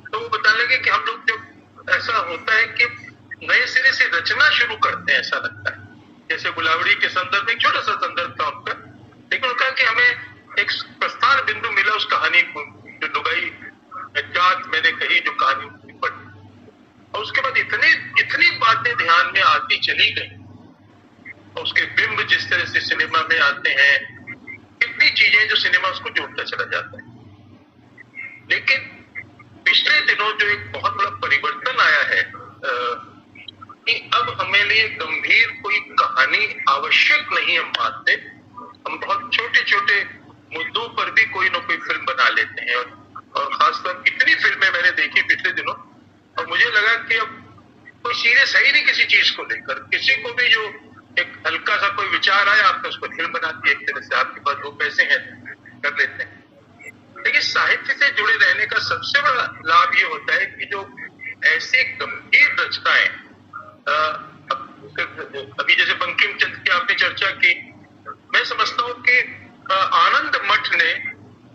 तो वो बताने लगे कि हम लोग जब ऐसा होता है कि नए सिरे से रचना शुरू करते हैं, ऐसा लगता है। जैसे गुलावड़ी के संदर्भ में एक छोटा सा संदर्भ था उनका, लेकिन उनका कि हमें एक प्रस्थान बिंदु मिला उस कहानी को, जो लुगाई जात मैंने कही, जो कहानी पढ़ी, और उसके बाद इतनी बातें ध्यान में आती चली गई, और उसके बिंब जिस तरह से सिनेमा में आते हैं, कितनी चीजें जो सिनेमा उसको जोड़ता चला जाता है। लेकिन पिछले दिनों जो एक बहुत बड़ा परिवर्तन आया है कि अब हमें लिए गंभीर कोई कहानी आवश्यक नहीं हम मानते, हम बहुत छोटे छोटे मुद्दों पर भी कोई ना कोई फिल्म बना लेते हैं। और खासतौर कितनी फिल्में मैंने देखी पिछले दिनों, और मुझे लगा कि अब कोई सीरियस है ही नहीं किसी चीज को लेकर। किसी को भी जो एक हल्का सा कोई विचार आया, आपने उसको फिल्म बना दी, एक तरह से आपके पास वो पैसे हैं कर लेते हैं। लेकिन साहित्य से जुड़े रहने का सबसे बड़ा लाभ ये होता है कि जो ऐसी गंभीर रचनाएं, अभी जैसे बंकिम चंद्र की आपने चर्चा की, मैं समझता हूँ कि आनंद मठ ने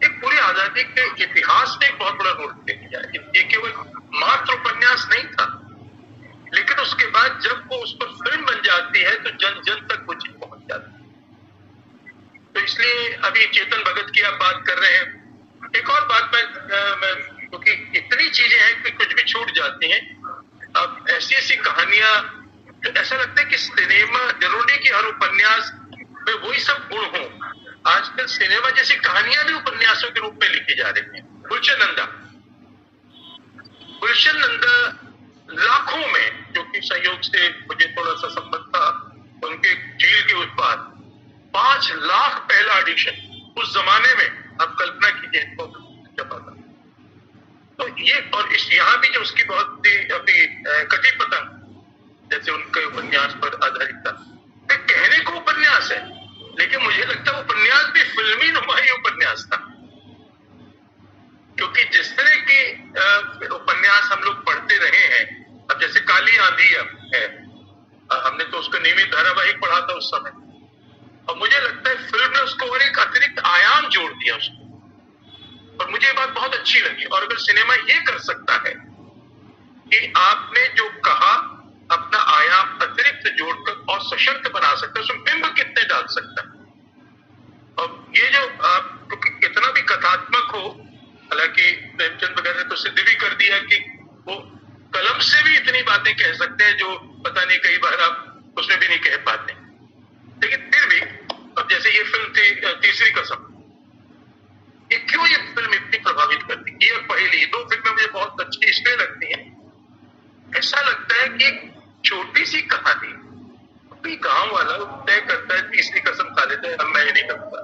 एक पूरी आजादी के इतिहास में एक बहुत बड़ा रोल प्ले किया। ये केवल मात्र उपन्यास नहीं था, लेकिन उसके बाद जब वो उस पर फिल्म बन जाती है तो जन जन तक वो चीज पहुंच जाती है। तो इसलिए अभी चेतन भगत की आप बात कर रहे हैं। एक और बात मैं क्योंकि इतनी चीजें हैं कि कुछ भी छूट जाती हैं। अब ऐसी ऐसी कहानियां, ऐसा लगता है कि सिनेमा जरूरी कि हर उपन्यास में वही सब गुण हो। आजकल सिनेमा जैसी कहानियां भी उपन्यासों के रूप में लिखी जा रही हैं। गुलशन नंदा लाखों में, जो कि संयोग से मुझे थोड़ा सा संबंध था, उनके झील के उस पार 5 लाख पहला ऑडिशन उस जमाने में आप कल्पना कीजिए तो छपा था। तो ये और इस यहाँ भी जो उसकी बहुत ही अभी कटी पतंग जैसे उनके उपन्यास पर आधारित था, कहने को उपन्यास है, लेकिन मुझे लगता है उपन्यास भी फिल्मी नुमाई उपन्यास था, क्योंकि जिस तरह के उपन्यास हम लोग पढ़ते रहे हैं, अब जैसे काली आंधी है, हमने तो उसका नियमित धारावाहिक पढ़ा था उस समय, और मुझे लगता है फिल्म ने उसको और एक अतिरिक्त आयाम जोड़ दिया उसको, और मुझे ये बात बहुत अच्छी लगी। और अगर सिनेमा ये कर सकता है कि आपने जो कहा अपना आयाम अतिरिक्त जोड़कर और सशक्त बना सकता है, उसमें बिंब कितने डाल सकता है, और ये जो क्योंकि कितना भी कथात्मक हो, हालांकि प्रेमचंद वगैरह ने तो सिद्ध भी कर दिया कि वो कलम से भी इतनी बातें कह सकते हैं जो पता नहीं कई बार आप उसमें भी नहीं कह पाते, लेकिन फिर भी अब जैसे ये फिल्म थी तीसरी कसम, ये क्यों ये फिल्म इतनी प्रभावित करती है? और पहली 2 फिल्में मुझे बहुत अच्छी इसलिए लगती हैं, ऐसा लगता है कि एक छोटी सी कहानी कोई गांव वाला तय करता है तीसरी कसम खा लेता है, अब मैं नहीं करता,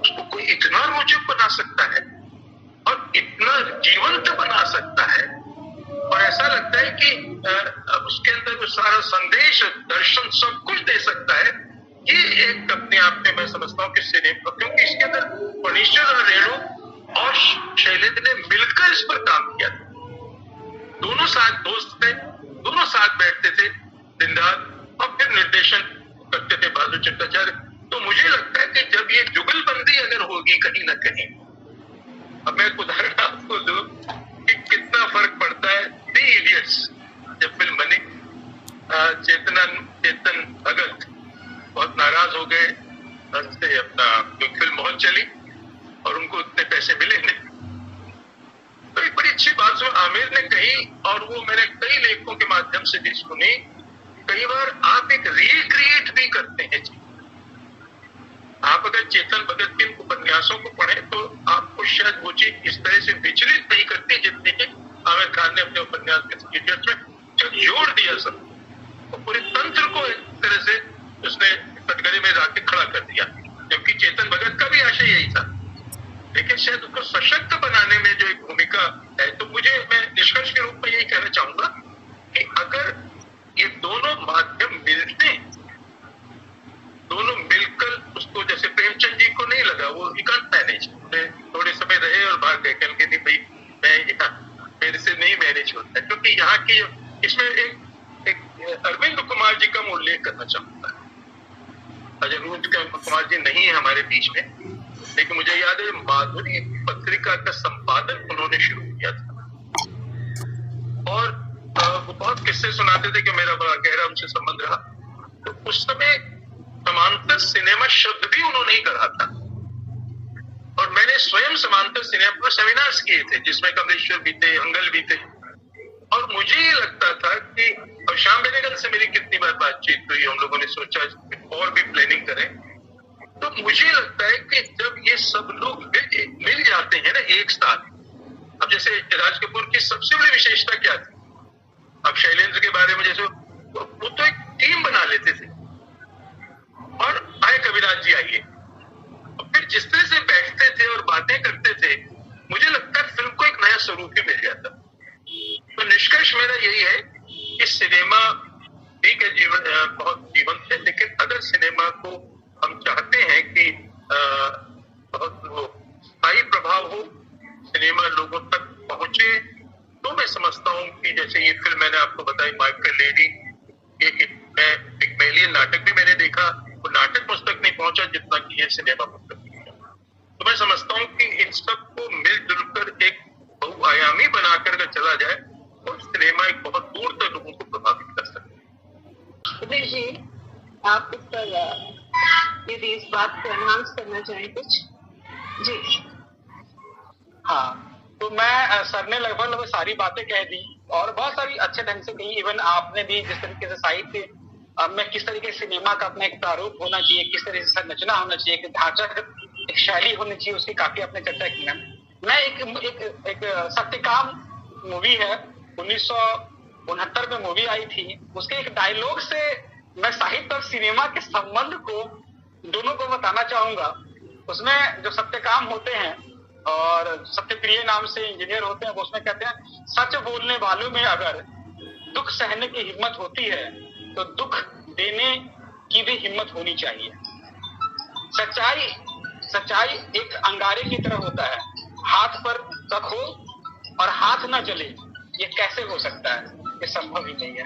उसको कोई इतना रोचक बना सकता है और इतना जीवंत बना सकता है, और ऐसा लगता है कि उसके अंदर जो सारा संदेश दर्शन सब कुछ दे सकता है। ये एक अपने आप में मैं समझता हूँ कि सिनेमा, क्योंकि इसके अंदर फर्नीचर और रेणु और शैलेंद्र ने मिलकर इस पर काम किया था, दोनों साथ दोस्त थे, दोनों साथ बैठते थे दिन रात, और फिर निर्देशन करते थे बहादुर चट्टाचार्य। तो मुझे लगता है कि जब ये जुगलबंदी अगर होगी कहीं ना कहीं, अब मैं एक उदाहरण आपको दूं कि कितना फर्क पड़ता है दी इडियट्स जब फिल्म बनी, चेतन भगत बहुत नाराज हो गए से अपना, क्योंकि फिल्म बहुत चली और उनको उतने पैसे मिले नहीं। तो एक बड़ी अच्छी बात जो आमिर ने कही, और वो मैंने कई लेखकों के माध्यम से भी सुनी, कई बार आप एक रिक्रिएट भी करते हैं। आप अगर चेतन भगत के उपन्यासों को पढ़ें तो आपको शायद वो चीज इस तरह से विचलित नहीं करती जितनी कि आमिर खान ने अपने उपन्यास के इडियट्स में जब जोड़ दिया सब, तो पूरे तंत्र को एक तरह से उसने कटघरे में जाके खड़ा कर दिया, जबकि चेतन भगत का भी आशय यही था, लेकिन शायद उसको सशक्त बनाने में जो एक भूमिका है। तो मुझे, मैं निष्कर्ष के रूप में यही कहना चाहूंगा कि अगर ये दोनों माध्यम मिलते हैं, दोनों मिलकर उसको, जैसे प्रेमचंद जी को नहीं लगा, वो ही कांट मैनेज, थोड़े समय रहे और भाग गए, कल के नहीं भाई मैं यहाँ मेरे से नहीं मैनेज होता, क्योंकि यहाँ की इसमें एक अरविंद कुमार जी का मैं उल्लेख करना चाहूंगा। अरविंद कुमार जी नहीं है हमारे बीच में, लेकिन मुझे याद है माधुरी पत्रिका का संपादन उन्होंने शुरू किया था, और वो बहुत किस्से सुनाते थे कि मेरा बड़ा गहरा उनसे संबंध रहा। तो उस समय समांतर सिनेमा शब्द भी उन्होंने ही कहा था, और मैंने स्वयं समांतर सिनेमा पर सेमिनार्स किए थे, जिसमें कमलेश्वर भी थे, अंगल भी थे, और मुझे ये लगता था कि, और श्याम बेनेगल से मेरी कितनी बार बातचीत हुई, हम लोगों ने सोचा और भी प्लानिंग करें, तो मुझे लगता है कि जब ये सब लोग मिल जाते हैं ना एक साथ, अब जैसे राज कपूर की सबसे बड़ी विशेषता क्या थी, अब शैलेंद्र के बारे में जैसे वो तो एक टीम बना लेते थे, और आए कविराज जी आइए, और फिर जिस तरह से बैठते थे और बातें करते थे, मुझे लगता है फिल्म को एक नया स्वरूप ही मिल जाता। तो निष्कर्ष मेरा यही है कि सिनेमा ठीक है, जीवन बहुत जीवंत है, लेकिन अगर सिनेमा को हम चाहते हैं कि बहुत स्थायी प्रभाव हो, सिनेमा लोगों तक पहुंचे, तो मैं समझता हूँ कि जैसे ये फिल्म मैंने आपको बताई माय फेयर लेडी, एक पिग्मेलियन नाटक भी मैंने देखा, वो नाटक मुझ तक नहीं पहुंचा जितना कि ये सिनेमा मुझ तक पहुंचा। तो मैं समझता हूँ कि इन सबको मिलजुल कर एक बहुआयामी बनाकर अगर चला जाए तो सिनेमा एक बहुत दूर तक लोगों को प्रभावित कर सकता है। जी, आप इस पर यदि इस बात को एनहांस करना चाहें कुछ? जी हाँ, तो मैं, सर ने लगभग सारी बातें कह दी और बहुत सारी अच्छे ढंग से कही। इवन आपने भी जिस तरीके से साहित्य में किस तरीके से सिनेमा का अपना एक प्रारूप होना चाहिए, किस तरह से संरचना होना चाहिए, कि ढांचा एक शैली होनी चाहिए, उसकी काफी आपने चर्चा की है। मैं एक सत्यकाम मूवी है, 1969 में मूवी आई थी, उसके एक डायलॉग से मैं साहित्य और सिनेमा के संबंध को दोनों को बताना चाहूंगा। उसमें जो सत्यकाम होते हैं और सत्यप्रिय नाम से इंजीनियर होते हैं, वो उसमें कहते हैं, सच बोलने वालों में अगर दुख सहने की हिम्मत होती है तो दुख देने की भी हिम्मत होनी चाहिए। सच्चाई एक अंगारे की तरह होता है, हाथ पर रखो और हाथ ना जले, ये कैसे हो सकता है? ये संभव ही नहीं है।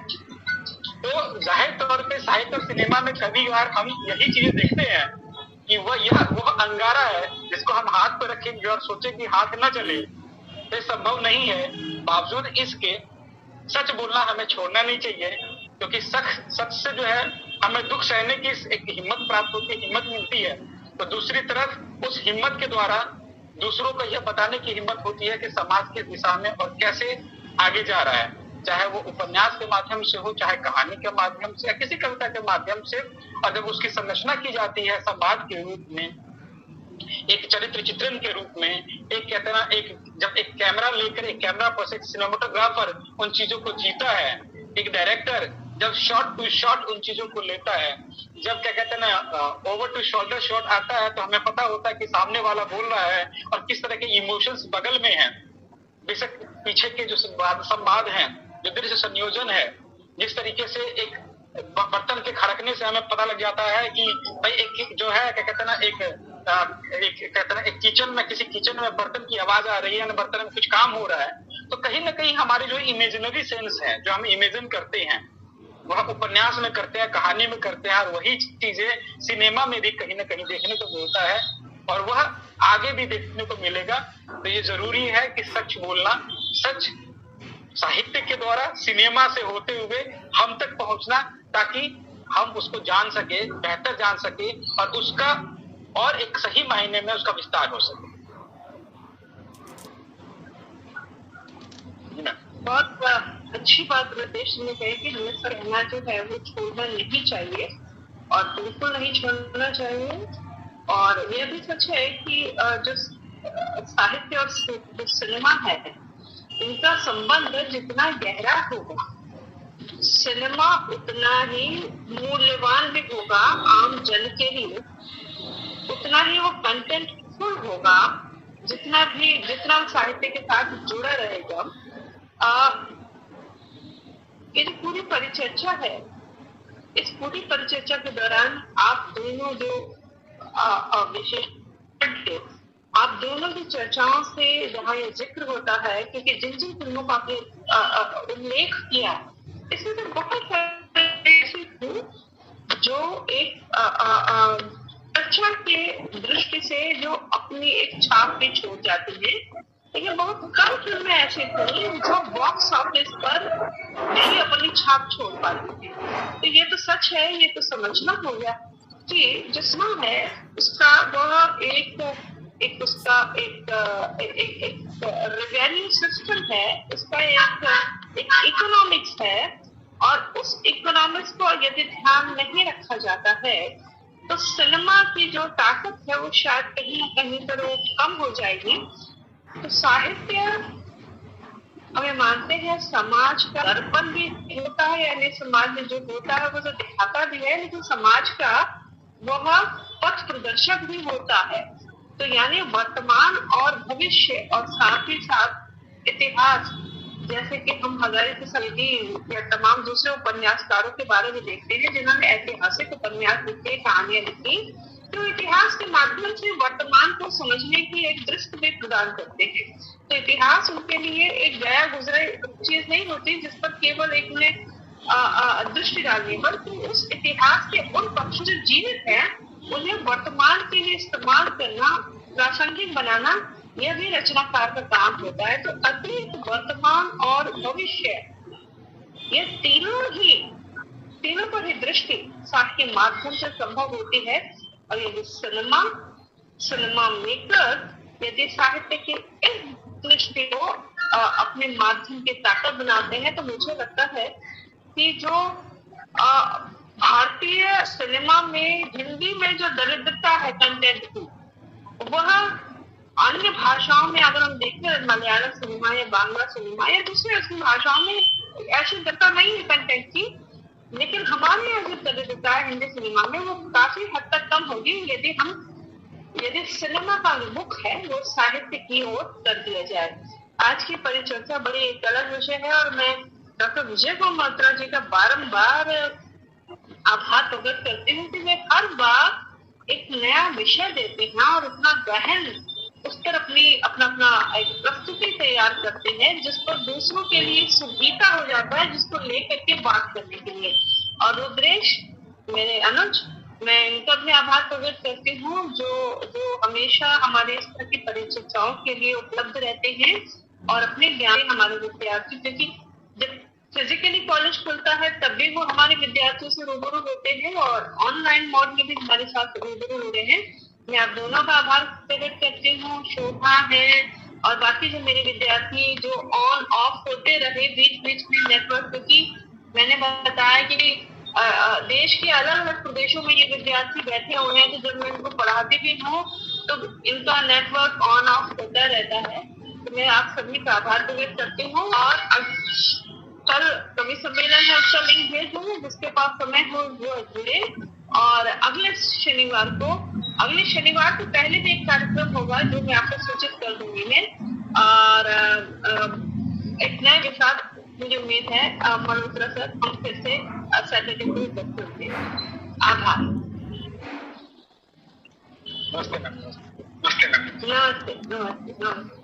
तो जाहिर तौर पे साहित्य और सिनेमा में कभी बार हम यही चीजें देखते हैं कि वह अंगारा है जिसको हम हाथ पर रखेंगे और सोचे कि हाथ ना जले, ये संभव नहीं है। बावजूद इसके सच बोलना हमें छोड़ना नहीं चाहिए, क्योंकि सच से जो है हमें दुख सहने की एक हिम्मत प्राप्त होती है, हिम्मत मिलती है। तो दूसरी तरफ उस हिम्मत के द्वारा दूसरों को यह बताने की हिम्मत होती है कि समाज किस दिशा में और कैसे आगे जा रहा है, चाहे वो उपन्यास के माध्यम से हो, चाहे कहानी के माध्यम से या किसी कविता के माध्यम से। और जब उसकी संरचना की जाती है संवाद के रूप में, एक चरित्र चित्रण के रूप में, एक कहते हैं ना, जब एक कैमरा लेकर एक कैमरा पर एक सिनेमाटोग्राफर उन चीजों को जीता है, एक डायरेक्टर जब शॉट टू शॉट उन चीजों को लेता है, जब क्या कहते हैं ना ओवर टू शोल्डर शॉट आता है, तो हमें पता होता है कि सामने वाला बोल रहा है और किस तरह के इमोशंस बगल में हैं। बेशक पीछे के जो संवाद हैं, जो दृश्य संयोजन है, जिस तरीके से एक बर्तन के खड़कने से हमें पता लग जाता है कि भाई एक जो है क्या कहते हैं ना, एक किचन में, किसी किचन में बर्तन की आवाज आ रही है, बर्तन में कुछ काम हो रहा है, तो कहीं ना कहीं हमारी जो इमेजिनरी सेंस है, जो हम इमेजिन करते हैं, वह उपन्यास में करते हैं, कहानी में करते हैं, और वही चीजें सिनेमा में भी कहीं ना कहीं देखने को मिलता है और वह आगे भी देखने को मिलेगा। तो ये जरूरी है कि सच बोलना, सच साहित्य के द्वारा सिनेमा से होते हुए हम तक पहुंचना, ताकि हम उसको जान सके, बेहतर जान सके और उसका और एक सही मायने में उसका विस्तार हो सके। बहुत अच्छी बात रितेश ने कही कि हमें पढ़ना जो है वो छोड़ना नहीं चाहिए और बिल्कुल नहीं छोड़ना चाहिए। और यह भी सच है कि जो साहित्य और जो सिनेमा है, इनका संबंध जितना गहरा होगा, सिनेमा उतना ही मूल्यवान भी होगा आम जन के लिए, उतना ही वो कंटेंटफुल होगा। जितना साहित्य के साथ जुड़ा रहेगा। ये जो पूरी परिचर्चा है, इस पूरी परिचर्चा के दौरान आप दोनों जो विशेषज्ञ, आप दोनों की चर्चाओं से जहाँ ये जिक्र होता है, क्योंकि जिन जिन फिल्मों का आपने उल्लेख किया, इसमें तो बहुत सारे ऐसे थे जो एक चर्चा के दृष्टि से जो अपनी एक छाप भी छोड़ जाती है, लेकिन बहुत कम फिल्में ऐसी थी जो बॉक्स ऑफिस पर नहीं अपनी छाप छोड़ पाती थी। तो ये तो सच है, ये तो समझना हो गया कि जिसमें है उसका वह एक रेवेन्यू सिस्टम है, उसका एक इकोनॉमिक्स है, और उस इकोनॉमिक्स को यदि ध्यान नहीं रखा जाता है तो सिनेमा की जो ताकत है वो शायद कहीं ना कहीं पर वो कम हो जाएगी। तो साहित्य हमें मानते हैं समाज का दर्पण भी होता है, यानी समाज में जो होता है वो तो दिखाता भी है, लेकिन समाज का वह पथ प्रदर्शक भी होता है। तो यानी वर्तमान और भविष्य और साथ ही साथ इतिहास, जैसे कि हम हजारी सलगीर या तमाम दूसरे उपन्यासकारों के बारे में देखते हैं जिन्होंने ऐतिहासिक उपन्यास लिखे, कहानियां लिखी, तो इतिहास के माध्यम से वर्तमान को समझने की एक दृष्टि भी प्रदान करते हैं। तो इतिहास उनके लिए एक गया गुजरे चीज नहीं होती जिस पर केवल एक ने दृष्टि डालनी, बल्कि उस इतिहास के उन पक्षों जो जीवित है उन्हें वर्तमान के लिए इस्तेमाल करना, प्रासंगिक बनाना, यह भी रचनाकार का काम होता है। तो अतीत, वर्तमान और भविष्य, ये तीनों पर ही दृष्टि साहित्य के माध्यम से संभव होती है। और यदि सिनेमा मेकर यदि साहित्य की इस दृष्टि को अपने माध्यम के ताकत बनाते हैं, तो मुझे लगता है कि जो भारतीय सिनेमा में हिंदी में जो दरिद्रता है कंटेंट की, वह अन्य भाषाओं में अगर हम देखें, मलयालम सिनेमा या बांग्ला सिनेमा या दूसरी ऐसी भाषाओं में ऐसी दत्ता नहीं है कंटेंट की, लेकिन हमारे यहाँ जो दत्ता है हिंदी सिनेमा में वो काफी हद तक कम होगी यदि सिनेमा का रुख है वो साहित्य की ओर कर दिया जाए। आज की परिचर्चा बड़ी एक अलग विषय है और मैं डॉक्टर विजय कुमार मल्होत्रा जी का बारंबार आभार प्रकट करती हूँ कि वे हर बार एक नया विषय देते हैं और उतना गहन उस पर अपना एक प्रस्तुति तैयार करते हैं जिस पर दूसरों के लिए सुविधा हो जाता है, जिसको लेकर के बात करने के लिए। और रुद्रेश, मेरे अनुज, मैं इनका भी आभार प्रकट करती हूँ जो हमेशा हमारे इस तरह की परिचर्चाओं के लिए उपलब्ध रहते हैं और अपने ज्ञान हमारे विद्यार्थी, क्योंकि जब फिजिकली कॉलेज खुलता है तब भी वो हमारे विद्यार्थियों से रूबरू होते हैं और ऑनलाइन मोड में भी हमारे साथ रूबरू हो रहे हैं। मैं आप दोनों का आभार प्रकट करती हूँ, शोभा है और बाकी जो मेरे विद्यार्थी जो ऑन ऑफ होते रहे बीच बीच में नेटवर्क, क्योंकि मैंने बताया कि देश के अलग अलग प्रदेशों में ये विद्यार्थी बैठे हुए हैं, तो जब मैं इनको पढ़ाती भी हूँ तो इनका नेटवर्क ऑन ऑफ होता रहता है। तो मैं आप सभी का आभार प्रकट करती हूँ और कल कवि सम्मेलन है, उसका लिंक भेज दूंगी, जिसके पास समय हो वो जुड़े। और अगले शनिवार को पहले भी एक कार्यक्रम होगा जो मैं आपको सूचित कर दूंगी मैं, और एक नए के साथ मुझे उम्मीद है मल्होत्रा सर हम फिर से सैटरडे को उपस्थित होंगे। आभार। नमस्ते। नमस्ते।